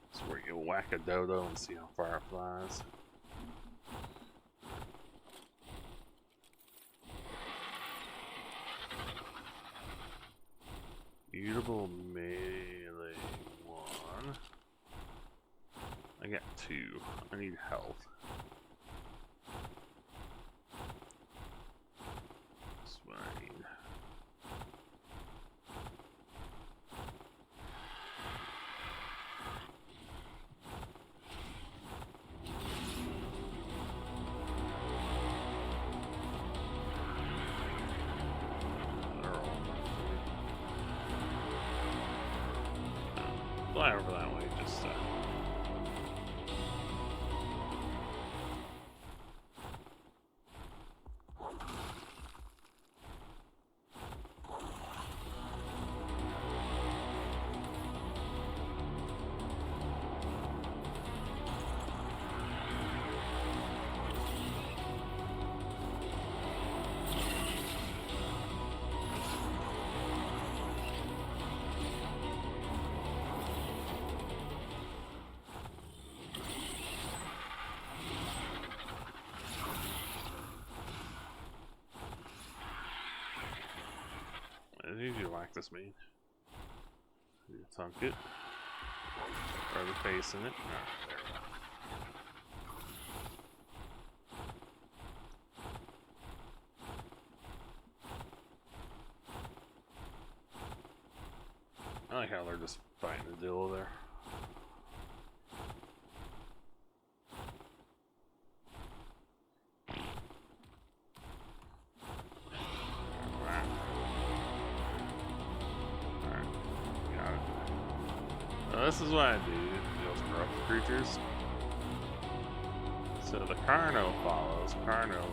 It's where you whack a dodo and see how far it flies. Eatable melee 1. I got 2. I need health. That's what I need. Fly over that way, just I need you to whack this mean. You tunk it. Or the face in it. Ah, there we go. I like how they're just fighting the deal there. This is what I do, those corrupt creatures. So the Carno follows, Carno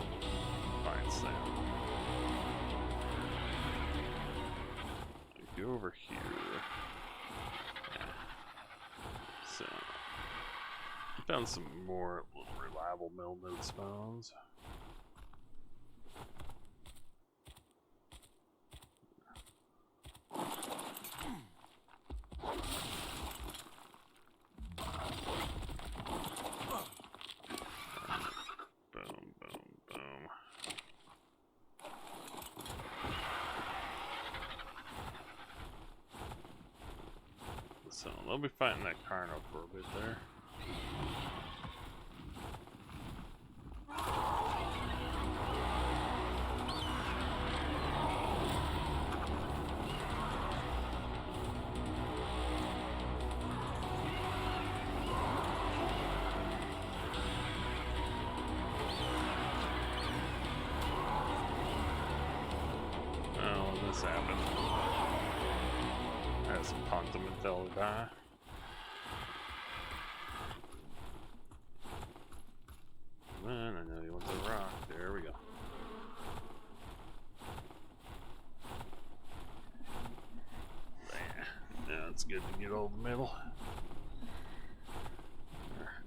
finds them. Go over here. Yeah. So, I found some more little reliable mill node spawns. So they'll be fighting that Carno for a bit there. Oh, this happened. Has pumped him until he died. Man, I know he wants a rock. There we go. Yeah, it's good to get over the middle.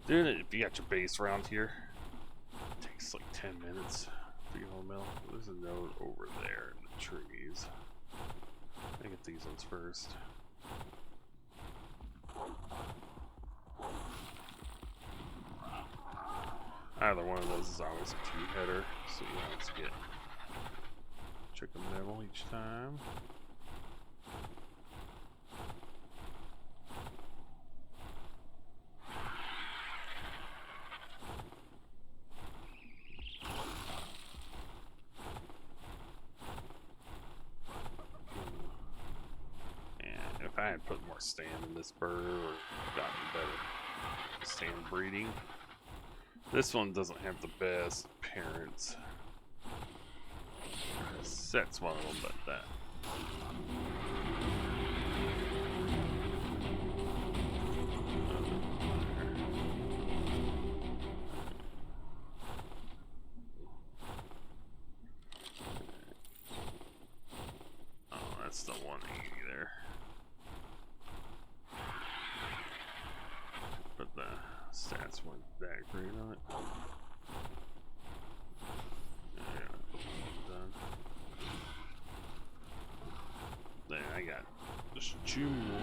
Dude, if you got your base around here, it takes like 10 minutes to get over the middle. There's a node over there in the trees. I get these ones first. Either one of those is always a two-header, so you have to get chicken level each time. And if I had put more stand in this bird or gotten better stand breeding. This one doesn't have the best parents. Set's one of them, but that. Oh, that's the 180 there. But the stats weren't that great on it. There, I got just 2 more.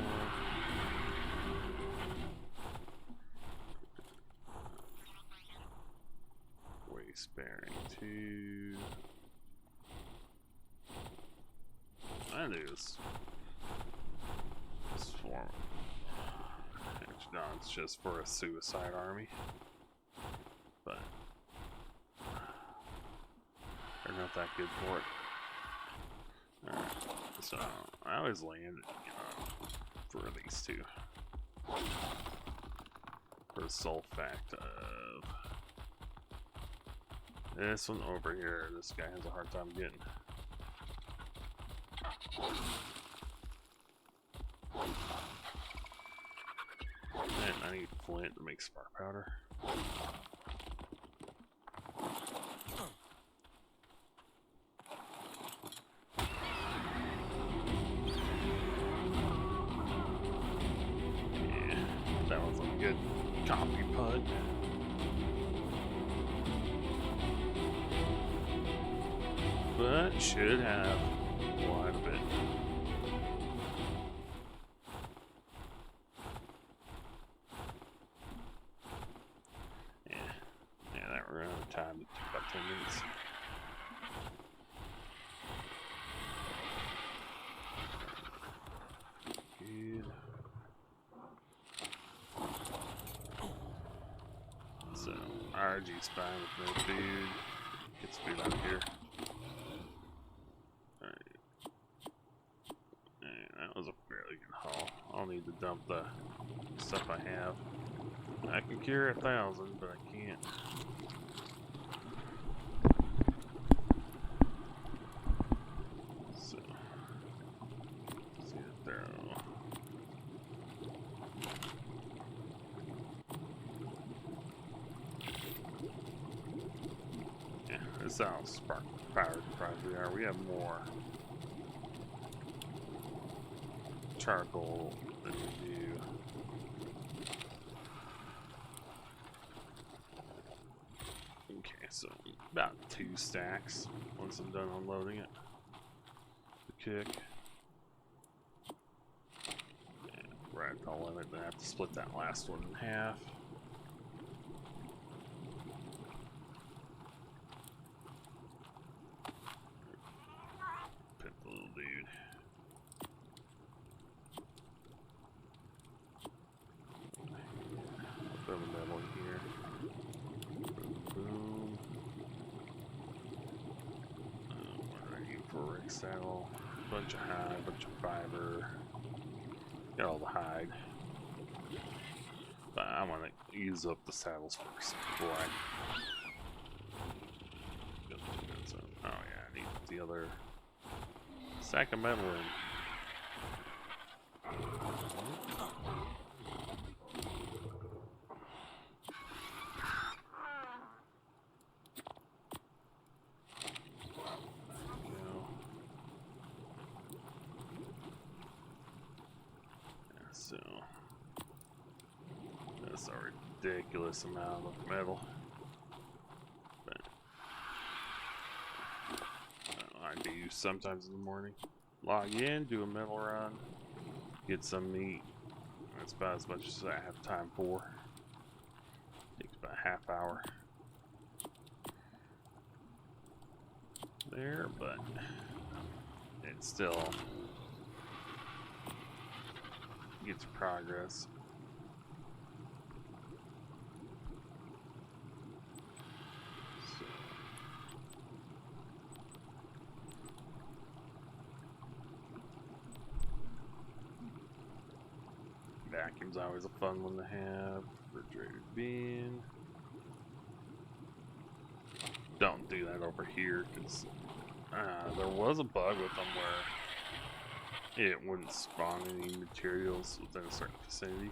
Waste bearing 2. I knew this. it's just for a suicide army. But they're not that good for it. Alright, so I always land for these two. For the sole fact of this one over here, this guy has a hard time getting. And I need flint to make spark powder. Yeah, that was a good copy putt. But should have quite a bit. Yeah, that ran out of time. It took about 10 minutes. Good. So, RG's fine with no food. Get some food out of here. That was a fairly good haul. I'll need to dump the stuff I have. I can cure 1,000, but I can't. So, see it there. Yeah, this is how spark powered we are. We have more charcoal than we do. Okay, so about 2 stacks once I'm done unloading it. The kick. And right at the limit, then I have to split that last one in half. Put the little dude. Throw the metal in here. Boom. What do I need for a rig saddle? Bunch of hide, bunch of fiber. Got all the hide. But I want to use up the saddles first before I go to it. So, oh yeah, I need the other sack of metal in. So that's a ridiculous amount of metal. But I do sometimes in the morning. Log in, do a metal run, get some meat. That's about as much as I have time for. Takes about a half hour. There, but it's still gets progress. So, vacuum's always a fun one to have. Refrigerated bin. Don't do that over here because there was a bug with them where it wouldn't spawn any materials within a certain vicinity.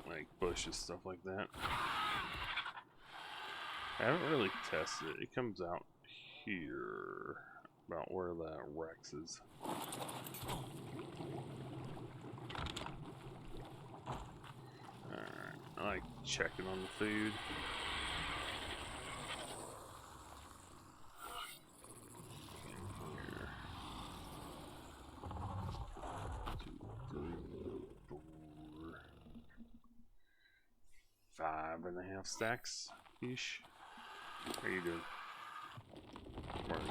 Like bushes, stuff like that. I haven't really tested it. It comes out here, about where the Rex is. Alright, I like checking on the food. Five and a half stacks ish. How you doing? Morning.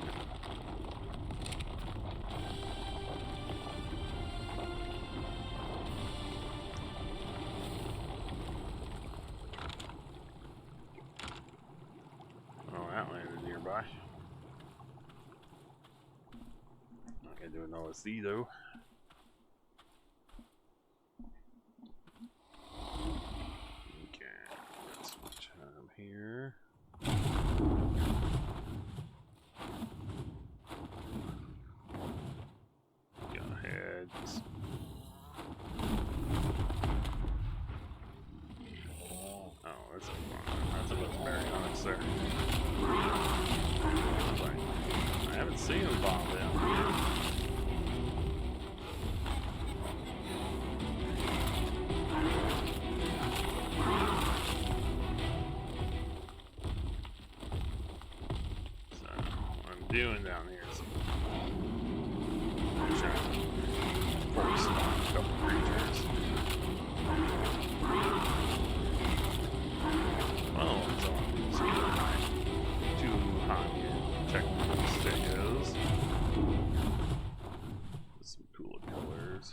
gonna do an OSD though. Okay, let's switch here. Go ahead. Oh, that's a little Baryonyx there. I haven't seen him bomb down here. So, what I'm doing down here is I'm trying to force spawn a couple creatures. Well, it's on these too high technical stickers. With some cooler colors.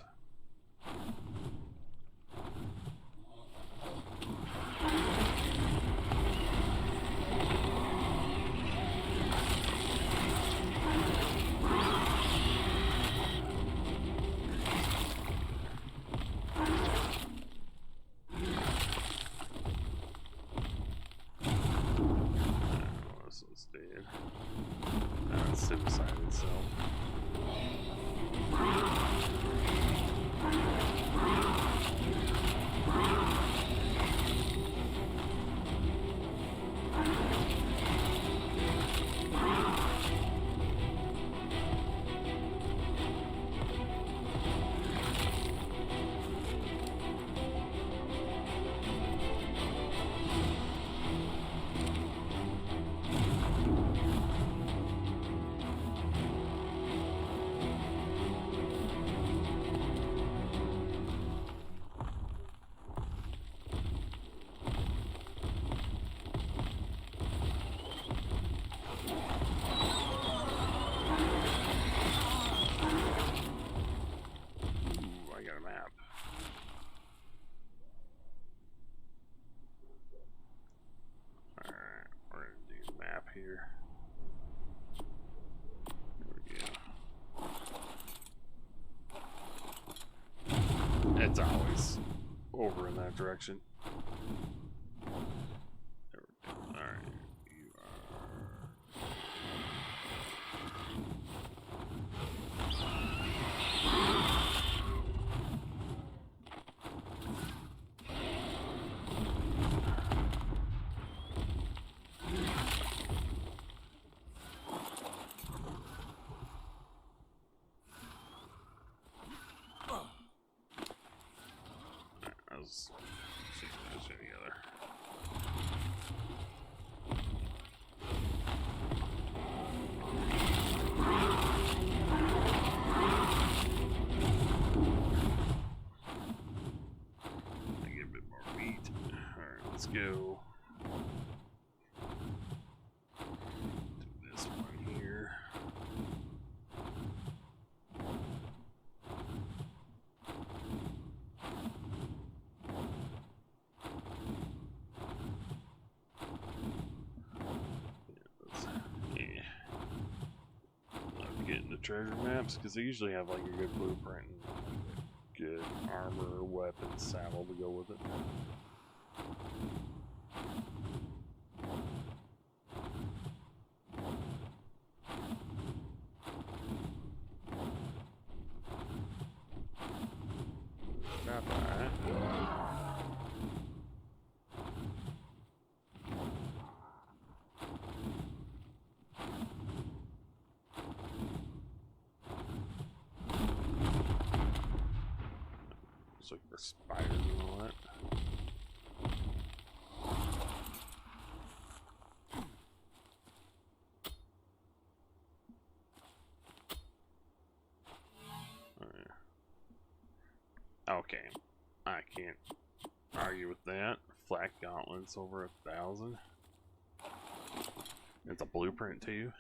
Dead. Suicide itself. Here. There we go. It's always over in that direction. There we go. Alright. You let's see if there's any other. I get a bit more meat. Alright, let's go. Do this one here. Getting the treasure maps because they usually have like a good blueprint and good armor, weapon, saddle to go with it. Not bad. Looks like for spiders and all that. Okay, I can't argue with that. Flat gauntlets over 1,000. It's a blueprint too.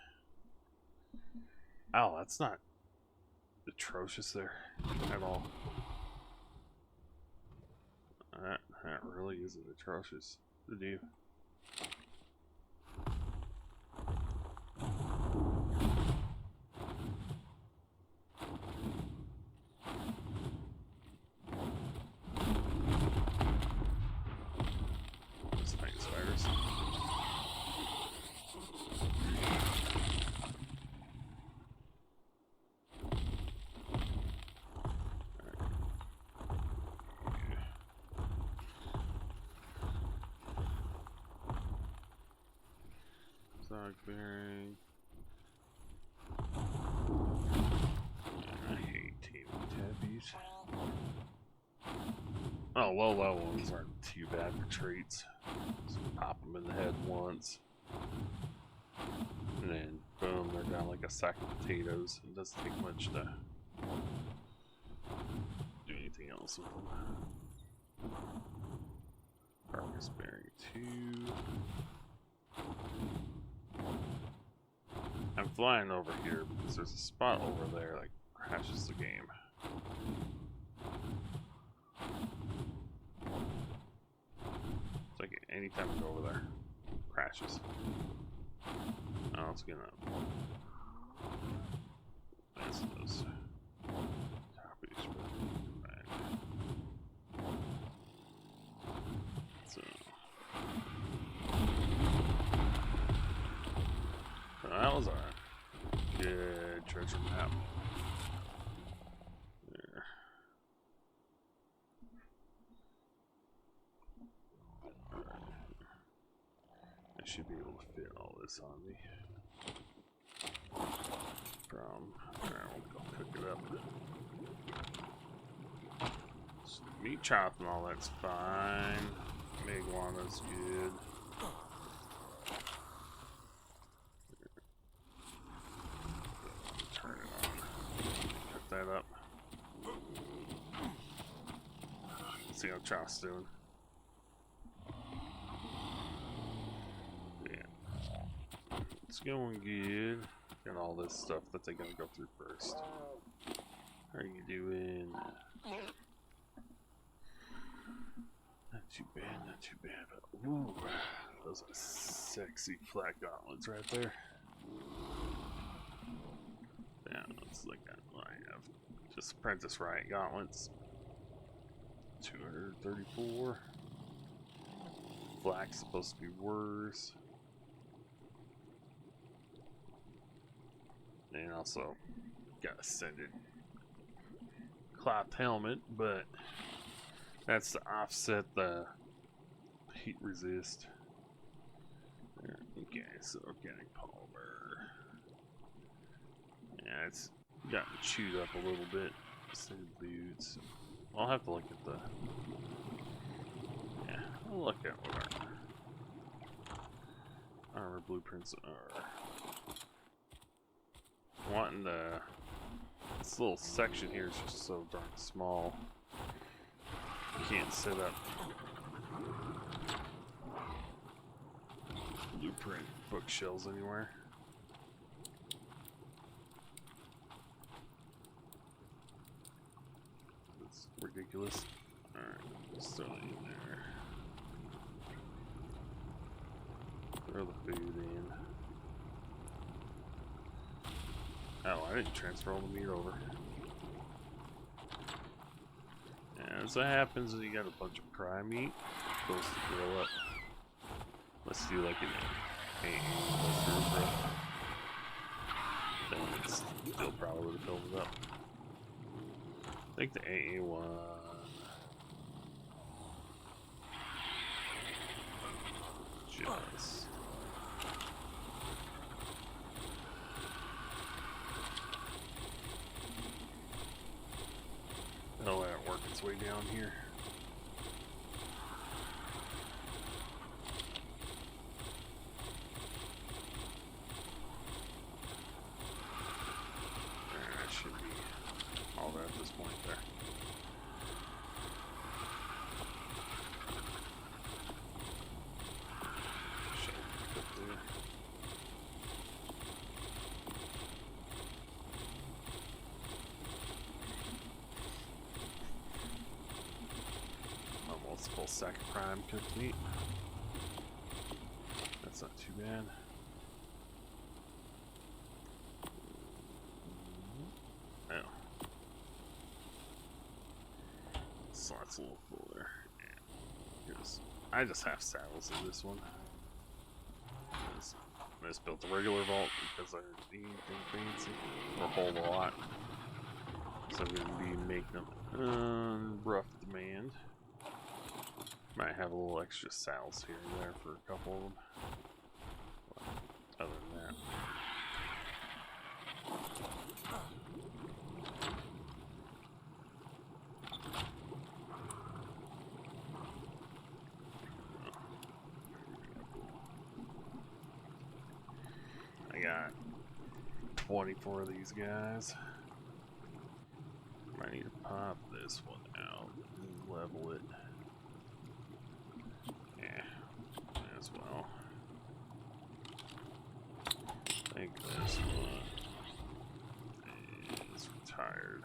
Oh, that's not atrocious there at all. That really isn't atrocious to do. Stock bearing. I hate Teletubbies. Oh, low level ones aren't too bad for traits. Just pop them in the head once. And then, boom, they're down like a sack of potatoes. It doesn't take much to do anything else with them. Carcass bearing 2. I'm flying over here because there's a spot over there that crashes the game. It's like anytime I go over there, it crashes. Oh, it's gonna. That's those copies. Right. So that was a good treasure map. There. I should be able to fit all this on me. I'll go pick it up. Meat chop and all that's fine. Megalana's good. Turn it on. Pick that up. Let's see how Chop's doing. Yeah. It's going good. And all this stuff that they're gonna go through first. How are you doing? Not too bad, not too bad. But, ooh, those are sexy flat gauntlets right there. Yeah, that's like what I have. Just Apprentice Riot gauntlets. 234. Black's supposed to be worse. And also got Ascended cloth helmet, but that's to offset the heat resist. Okay, so organic polymer. Yeah, it's gotten chewed up a little bit. Ascended boots. I'll have to look at the. Yeah, I'll look at what our armor blueprints are. Wanting the this little section here is just so darn small. You can't set up blueprint bookshelves anywhere. It's ridiculous. Alright, let's throw it in there. Throw the food in. Oh, I didn't transfer all the meat over. And as that happens, you got a bunch of prime meat. Supposed to grill up. Let's do like an then it's still probably would have filled it up. I think the AA one. Just. Oh, let it work its way down here. That should be all that at this point there. Should put there. Almost full sack of prime cooked meat. That's not too bad. Oh. Slot's a little full there. Yeah. I just have saddles in this one. I just built the regular vault because I didn't need anything fancy. Or a whole lot. So I'm going to be making them rough demand. Might have a little extra saddles here and there for a couple of them. But other 24 of these guys. Might need to pop this one out and level it. Yeah, as well. I think this one is retired.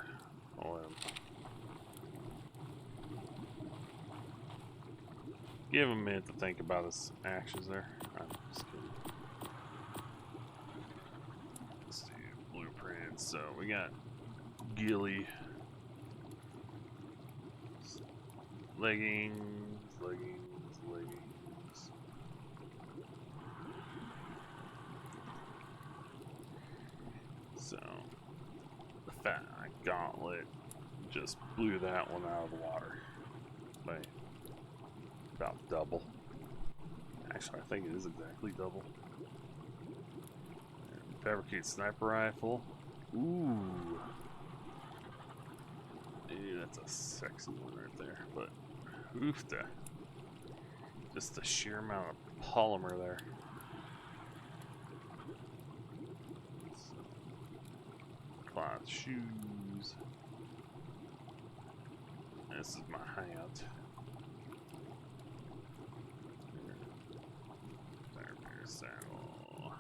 Give him a minute to think about his actions there. I'm just kidding. Let's do blueprints. So we got ghillie. Leggings. So, the fat gauntlet just blew that one out of the water by about double. Actually, I think it is exactly double. And fabricate sniper rifle. Ooh. Dude, that's a sexy one right there. But, oof, just the sheer amount of polymer there. Cloth shoes. This is my hat. Saddle.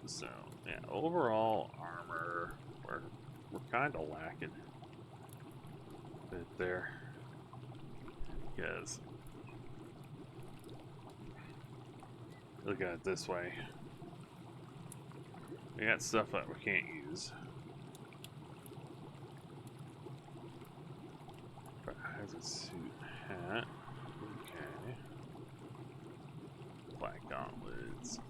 So yeah, overall armor we're kind of lacking a bit there, because look at it this way. We got stuff that we can't use. Hazard suit, hat. Okay. Black gauntlets.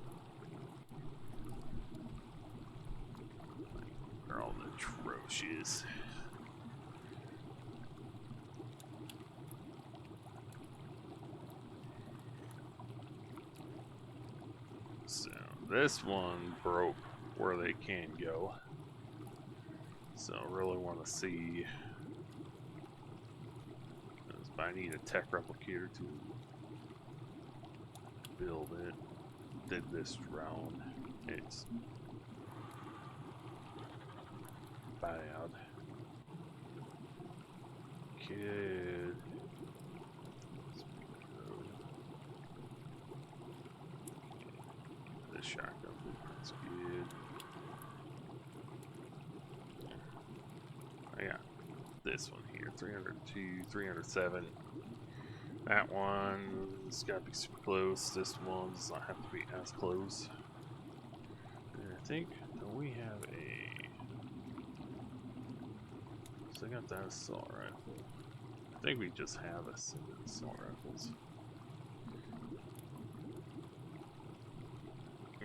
They're all atrocious. So this one broke where they can go. So I really want to see. I need a tech replicator to build it. Did this round. It's bad. Kid. This shotgun blueprint's good. I got this one here, 302, 307. That one's gotta be super close. This one does not have to be as close. And I think that we have a. So I got that assault rifle. I think we just have a set of assault rifles.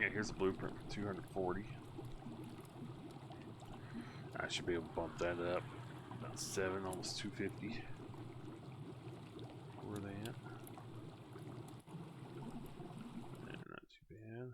Yeah, here's a blueprint for 240. I should be able to bump that up. About 7, almost 250. Where are they at? Yeah, not too bad.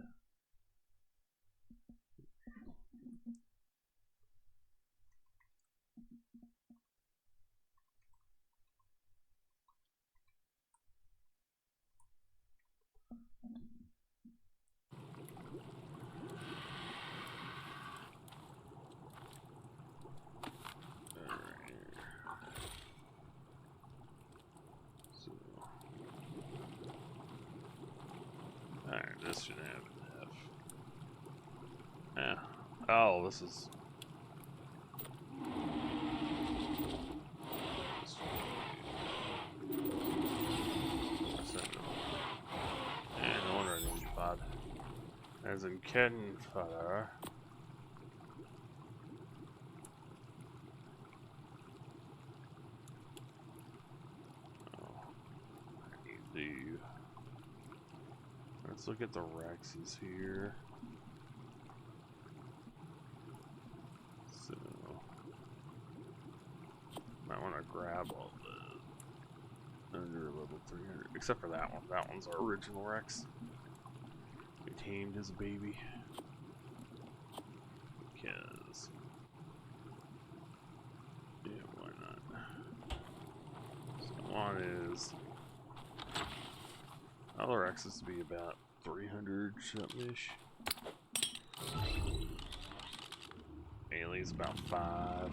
Alright, this should have enough. Yeah. Oh, this is. Yeah, no wonder I didn't bother. As in Ken Fodder. Let's look at the Rexes here. So, might want to grab all the under level 300, except for that one. That one's our original Rex. We tamed his baby. Because, yeah, why not? So one is. All the Rexes to be about 300 something-ish. Alien's about 5.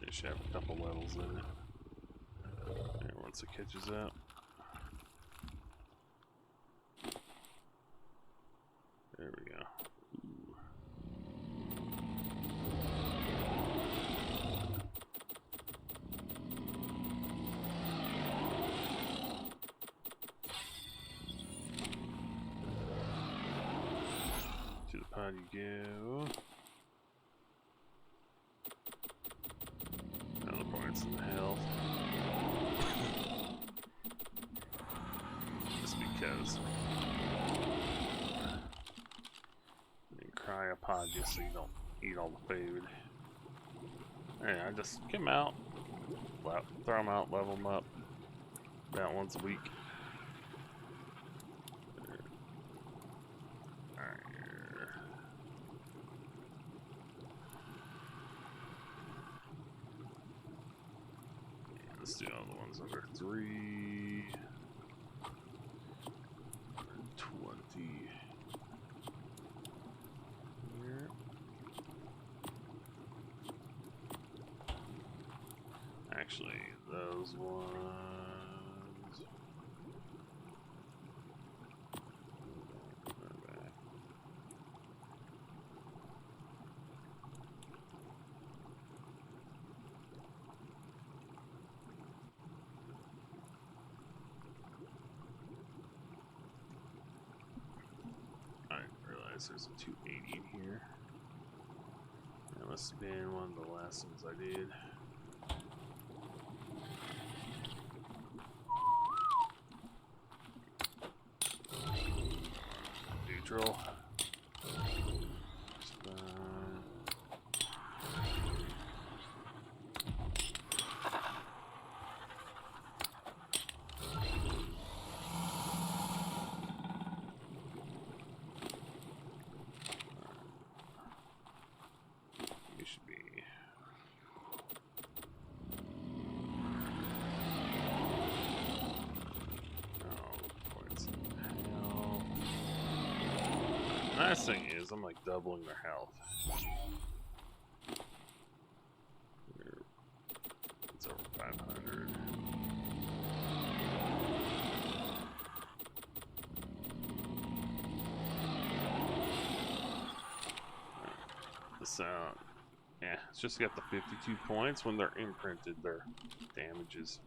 They should have a couple levels in it. And once it catches up. There we go. Ooh. To the pod you go. Another points in the health. Just because. And cryopod you so you don't eat all the food. Yeah, I just come out, throw them out, level them up about once a week. Let's do all the ones under 3. 20. Here. Actually, those ones. There's a 280 in here. That must have been one of the last ones I did. Neutral. Nice thing is, I'm like doubling their health. It's over 500. This yeah, it's just got the 52 points. When they're imprinted, their damage is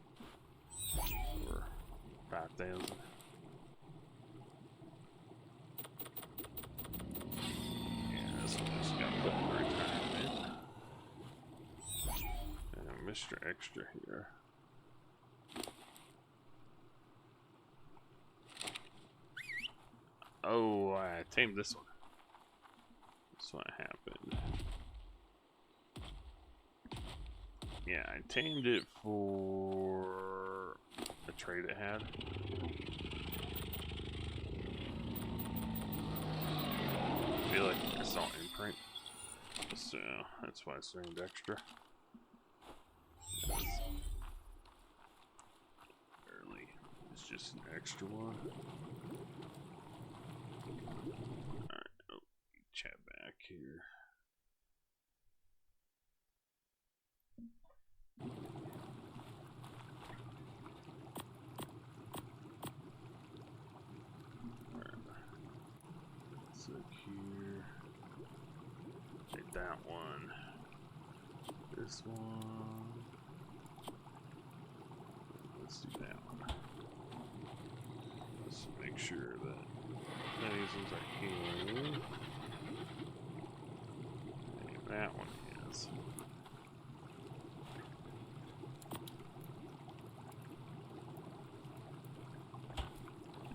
over 5,000. Mr. Extra here. Oh, I tamed this one. That's what happened. Yeah, I tamed it for a trade it had. I feel like I saw imprint. So that's why it's named Extra. Early. It's just an extra one. Alright, oh, chat back here. Let's look here. Okay, that one. This one. Let's do that one. Let's make sure that none of these ones are here. And that one is.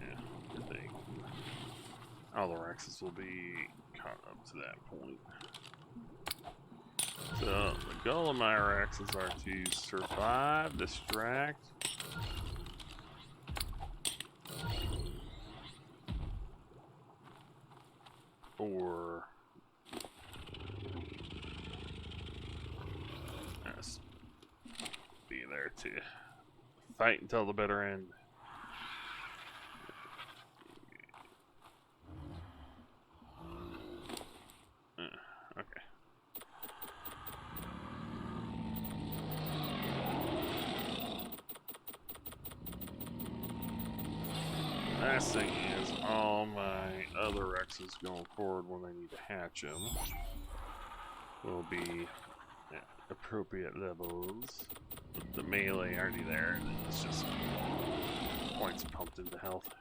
Yeah, I think all the Rexes will be caught up to that point. So the goal of my Rexes are to survive, distract, or be there to fight until the bitter end. Okay. Last thing is all my other Rexes going forward when I need to hatch them will be at appropriate levels. With the melee already there, it's just points pumped into health.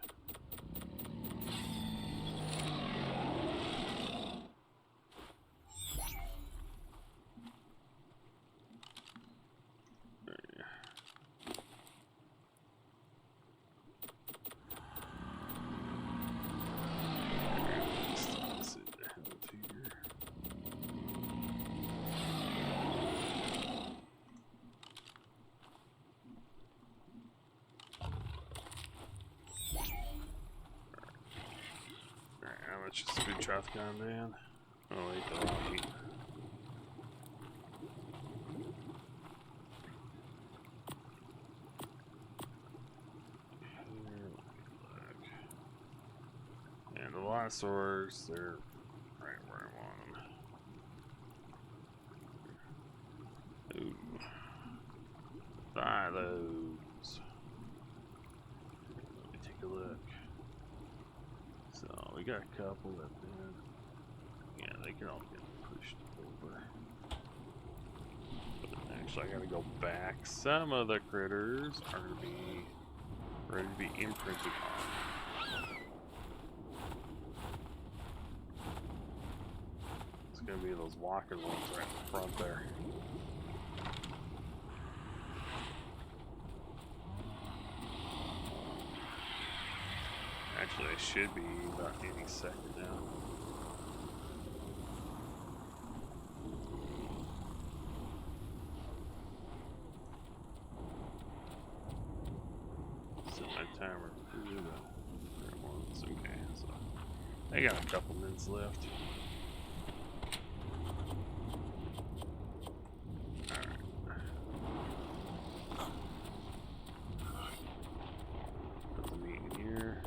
Just food traffic on down. Oh wait, the Rocky. And the Lotosaurs, they're right where I want them. Ooh. Silos. Let me take a look. So we got a couple that then, yeah, they can all get pushed over. But actually, I gotta go back. Some of the critters are gonna be ready to be imprinted on. It's gonna be those walking ones right in the front there. Actually, I should be about any second now. Set my timer to the other ones. Okay, so I got a couple minutes left. Alright. Put the meat in here.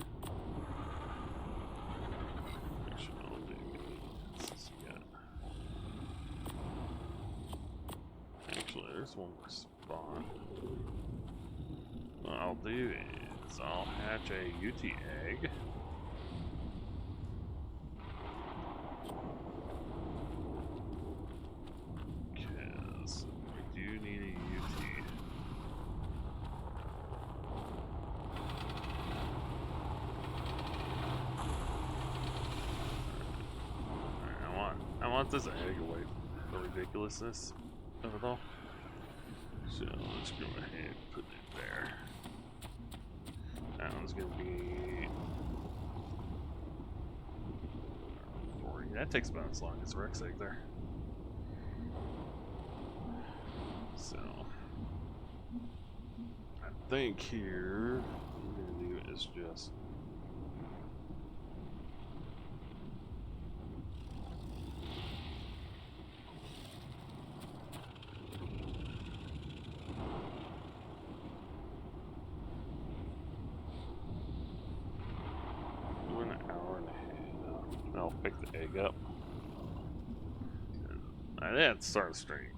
There's one more spawn. What I'll do is I'll hatch a UT egg. Because we do need a UT. Alright, I want this egg away from the ridiculousness of it all. So let's go ahead and put it there. That one's gonna be 40. That takes about as long as the Rex egg there. So I think here what we're gonna do is just pick the egg up. And that's starting straight.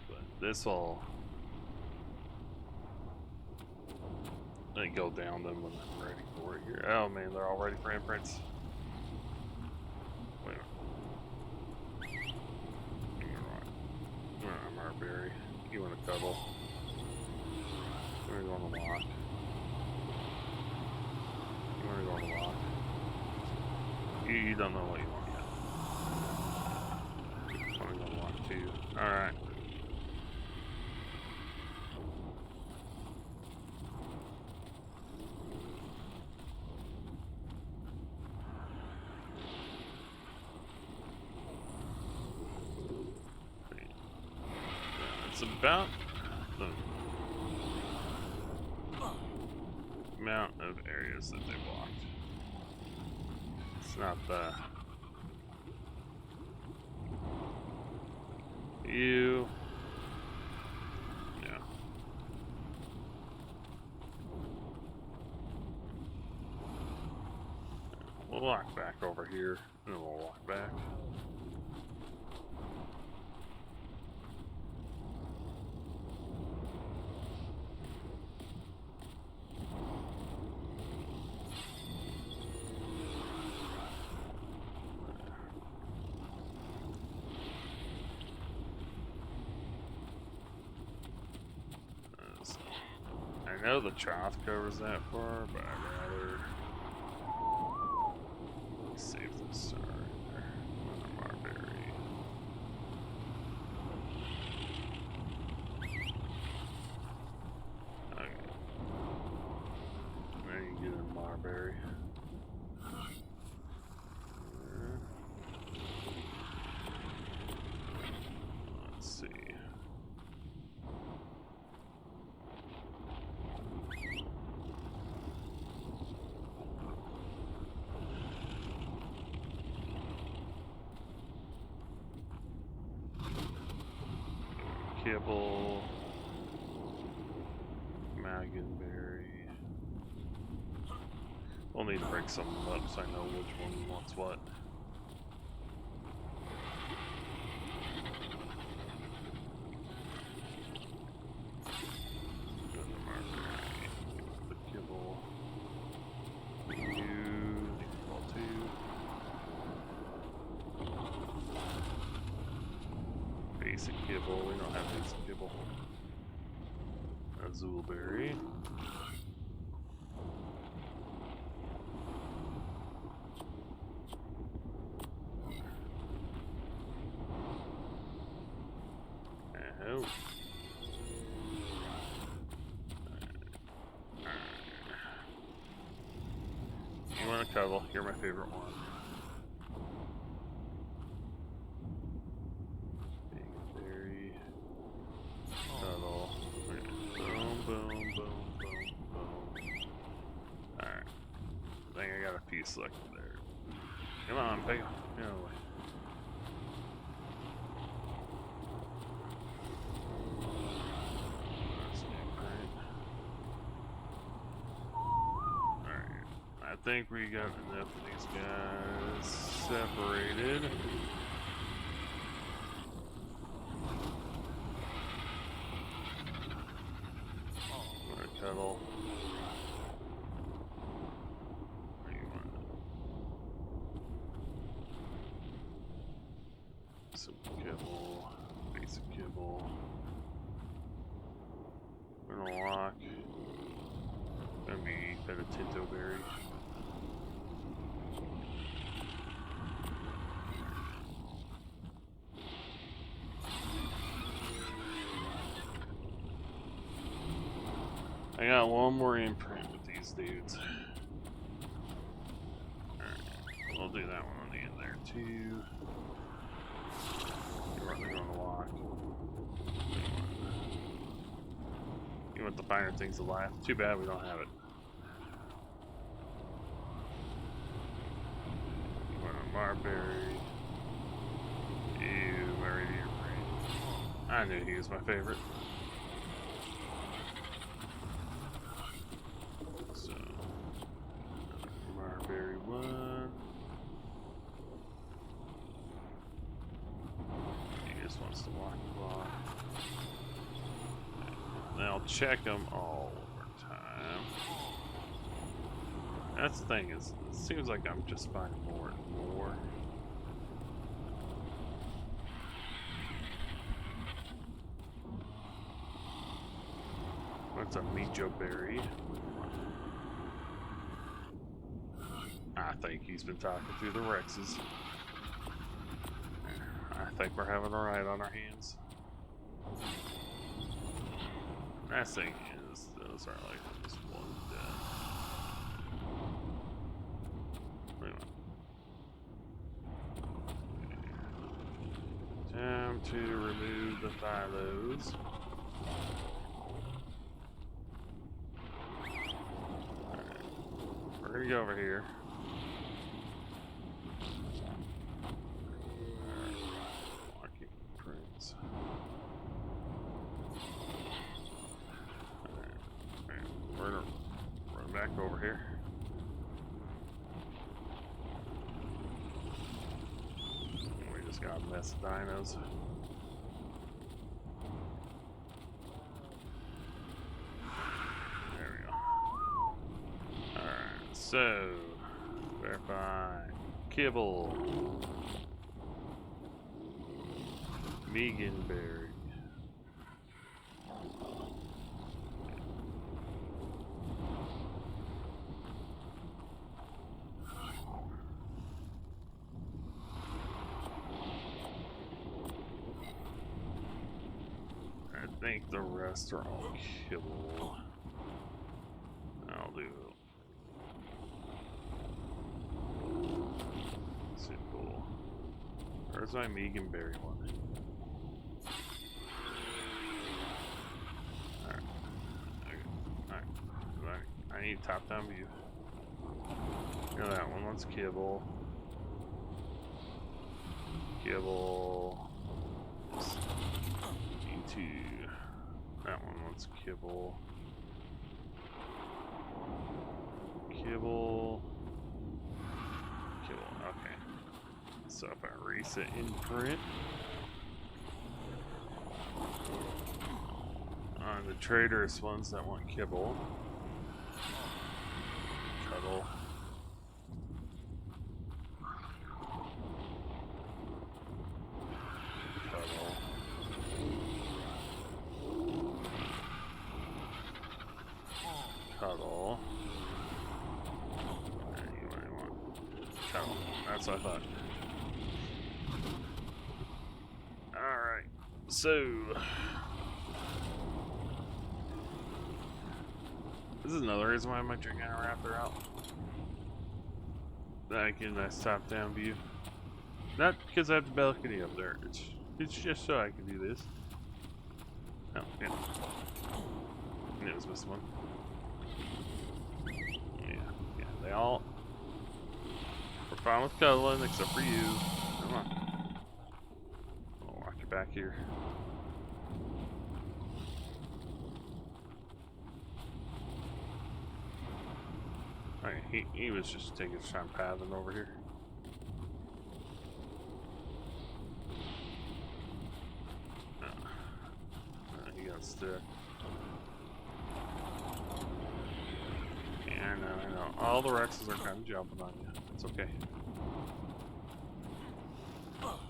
But this will go down them when I'm ready for it here. Oh man, they're all ready for imprints. Wait a minute. I'm our berry. You want a cuddle? We're going to lock. You want to go on the lock? You don't know what you want yet. I'm gonna want to. Alright. It's about the amount of areas that they blocked. It's not the you. Yeah. We'll walk back over here, and then we'll walk back. I know the Choth covers that far, but I'd rather save this star right there. Marberry. Okay. There you get a Marberry. Let's see. Kibble, Maganberry. We'll need to break some up so I know which one wants what. The Kibble. Basic Kibble, we don't have basic Kibble. Azulberry. Oh. You want a cuddle? You're my favorite one. Selected there. Come on, pay. No way. Alright. I think we got enough of these guys separated. Cuddle. Kibble, basic Kibble. We're gonna lock. Gonna be better Tinto Berry. I got one more imprint with these dudes. Alright, we'll do that one on the end there too. They're gonna lock. You want the finer things alive? Too bad we don't have it. You want a Marberry. Ew, Meridian Brain. I knew he was my favorite. So, Marberry 1. Wants to walk the block. And I'll check them all over time. That's the thing, is it seems like I'm just finding more and more. What's a Mijo Berry? I think he's been talking through the Rexes. I think we're having a ride on our hands. Last thing is, those are like just one dead. Time to remove the Phylos. Alright. We're gonna go over here. We're gonna run back over here. Just got a mess of dinos. There we go. Alright, so verify. Kibble. Meganberg. I think the rest are all kibble. I'll do simple. Where's my Meganberry one? Alright. Alright. I need top-down view. You know that one. Let's kibble. Kibble. G2. That one. Let's kibble. Kibble. Kibble. Okay. So if I reset in print on the traitorous ones that want kibble. Cuddle. Cuddle. Cuddle. Anyway, I want cuddle. That's what I thought. Alright. So this is another reason why my Gigantoraptor out. That I get a nice top-down view. Not because I have the balcony up there. It's just so I can do this. Oh, yeah. And it was this one. Yeah. They all were fine with cuddling except for you. Come on. I'll walk you back here. Alright, he was just taking his time pathing over here. He got stuck. Yeah, I know. All the Rexes are kind of jumping on you. It's okay. Alright,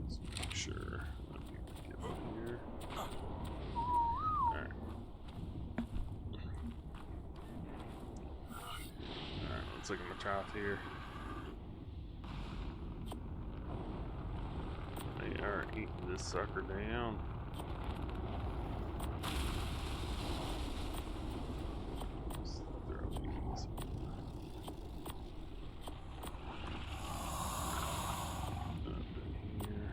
let's make sure. Let me get up here. Alright. Alright, let's look at my child here. They are eating this sucker down. Let's throw these. Up in here.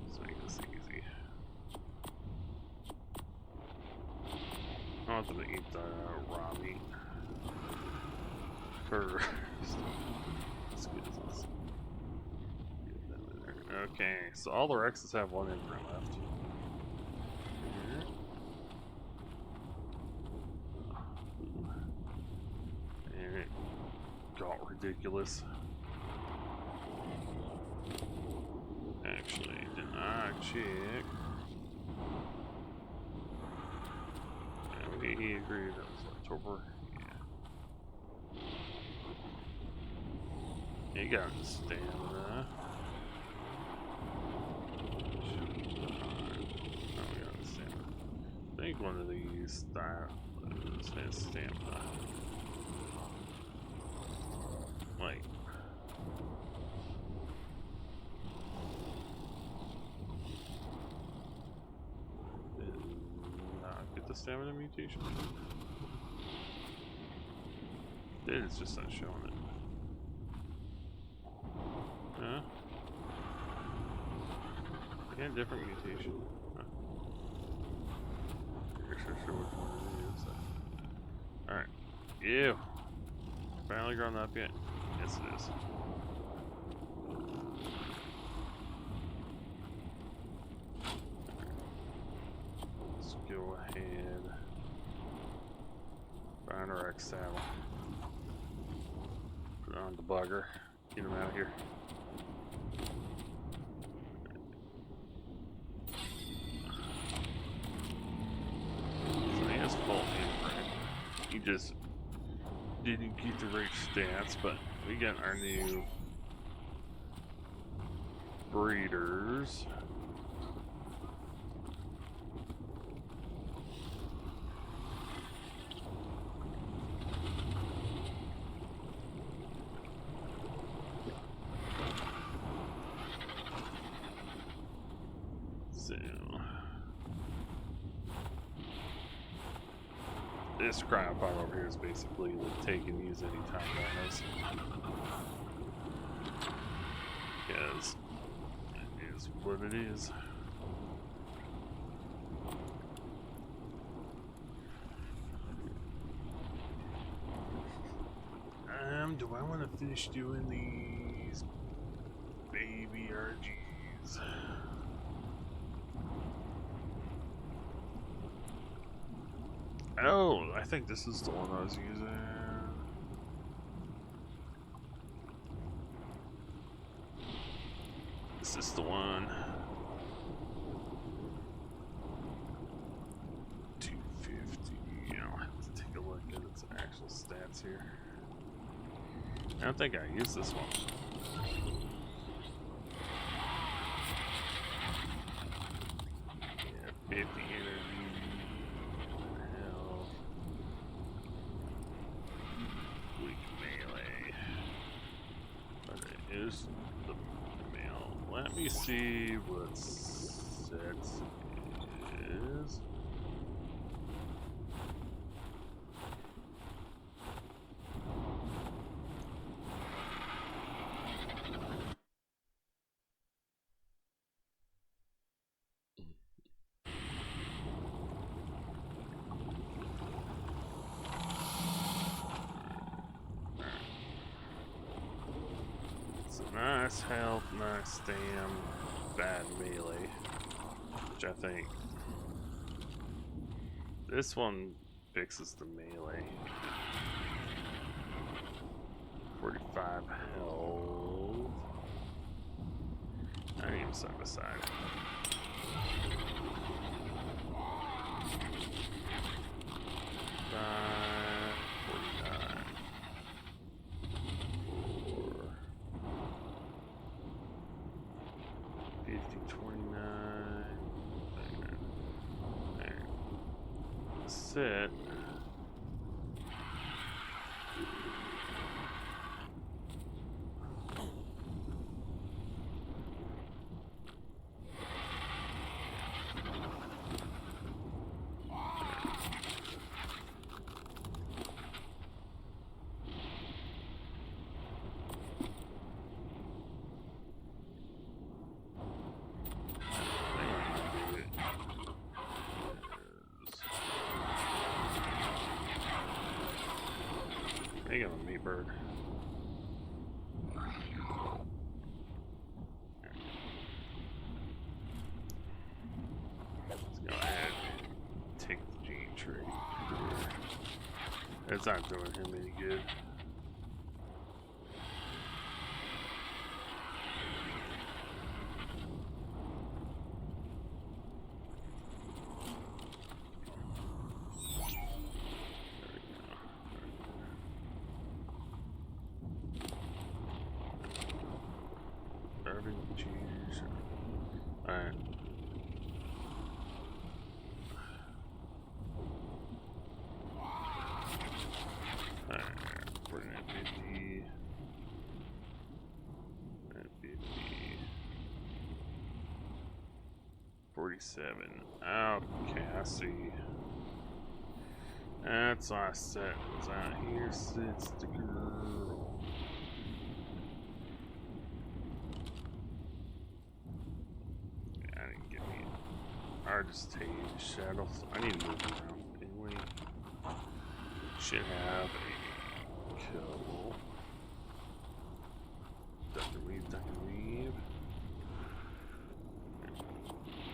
Let's make this easy. I want them to eat the raw meat. First. Let's get this. Get them in there. Okay, so all the Rexes have one imprint left. Here. And it got ridiculous. Actually, did I check? And he agreed that was October. He got his stamina. Oh, we got his stamina. I think one of these has stamina. Like. Did not get the stamina mutation. Did, it's just not showing it. Huh? Yeah, different mutation. Huh. You're sure which one it is. Alright. Ew. Finally grown up yet? Yes, it is. Let's go ahead. Find our X saddle. Put it on the bugger. Get him out of here. So he has full imprint. He just didn't get the right stats, but we got our new breeders. So this cryopod over here is basically the take and use anytime bonus. Because it is what it is. Do I want to finish doing these baby RGs? Oh, I think this is the one I was using. Is this the one? 250. I'll have to take a look at its actual stats here. I don't think I used this one. Yeah, 50 energy. Health. Weak melee. But it is the male. Let me see what sex is. Nice health, nice stam, bad melee, which I think this one fixes the melee. 45 health. I need him side by side. It. Hang on, me bird. Let's go ahead and take the gene tree. It's not doing him any good. Alright. Alright, we're at 50. At 50. 47. Okay, I see. That's why I said was out here sits the girl. I didn't get me. I just take shadows. I need to move around anyway. Should have a kill. Dr. Weave, Dr. Weave.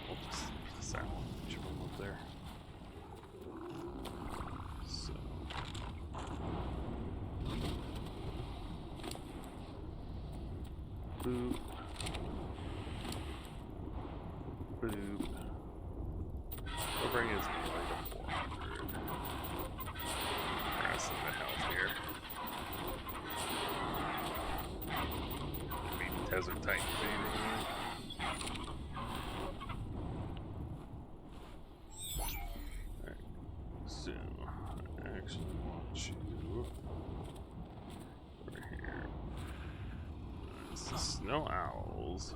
I'll just this out. Chip him up there. So Boop. Boop. We'll bring his melee to 400. Rest of the health here. Beat Desert Titan anyway. Alright, so I actually want you over here. This is Snow Owls.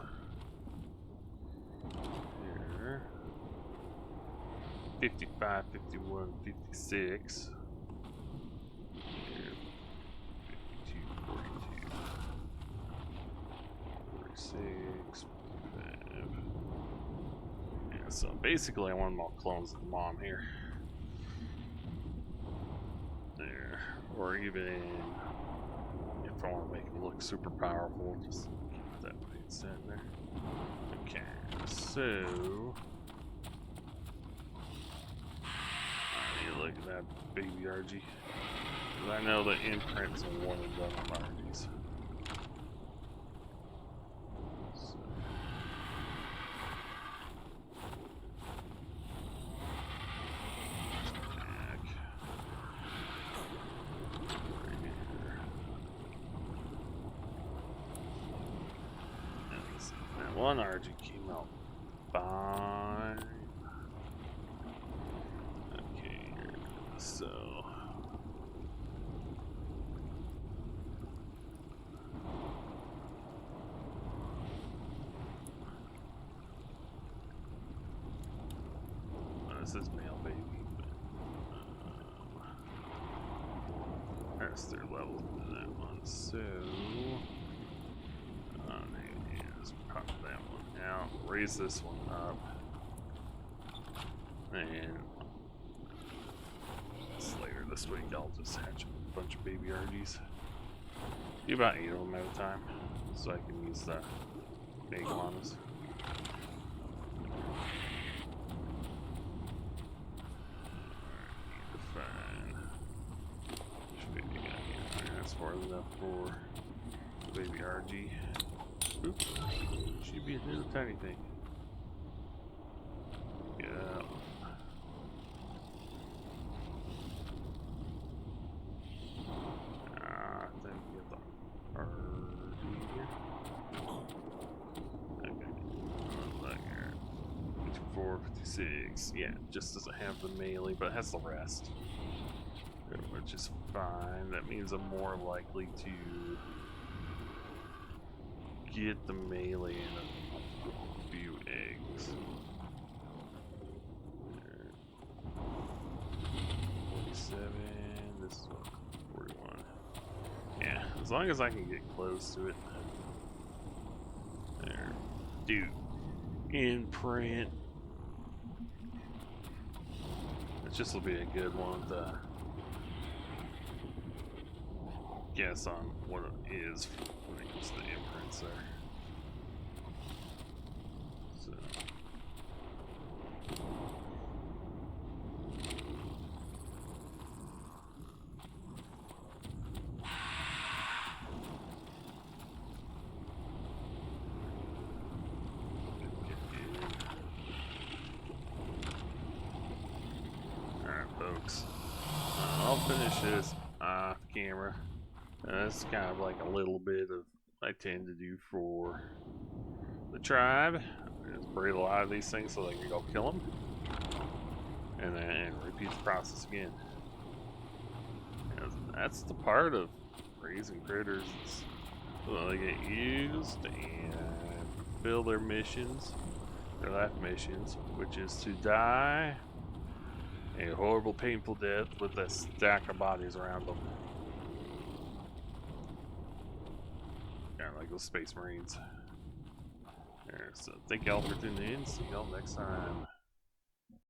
Here. 55, 51, 56. Here. 52, 42. 46, 45. Yeah, so basically I want them all clones of the mom here. There. Or even if I want to make it look super powerful, just keep that way it's in there. Okay, so look at that baby RG. I know the imprints are one and done on RGs. So. Back. Right here. That one RG came out fine. So this is male baby, but that's their level in that one. So let's pop that one out, raise this one up, and later this week I'll just hatch a bunch of baby RGs. Do about 8 of them at a time, so I can use the egg llamas. That's far enough for the baby RG. Oops, should be a little tiny thing. Yeah. Yeah, just doesn't have the melee, but it has the rest, which is fine. That means I'm more likely to get the melee in a few eggs. 47, this is 41. Yeah, as long as I can get close to it. There. Dude. Imprint. This will be a good one to guess on what it is when it comes to the imprints there. So. Folks, I'll finish this off camera. That's kind of like a little bit of I tend to do for the tribe. Just breed a lot of these things so they can go kill them, and then repeat the process again. And that's the part of raising critters. So they get used and fulfill their missions, their life missions, which is to die a horrible, painful death with a stack of bodies around them. Kind of like those Space Marines. There, so thank y'all for tuning in. See y'all next time.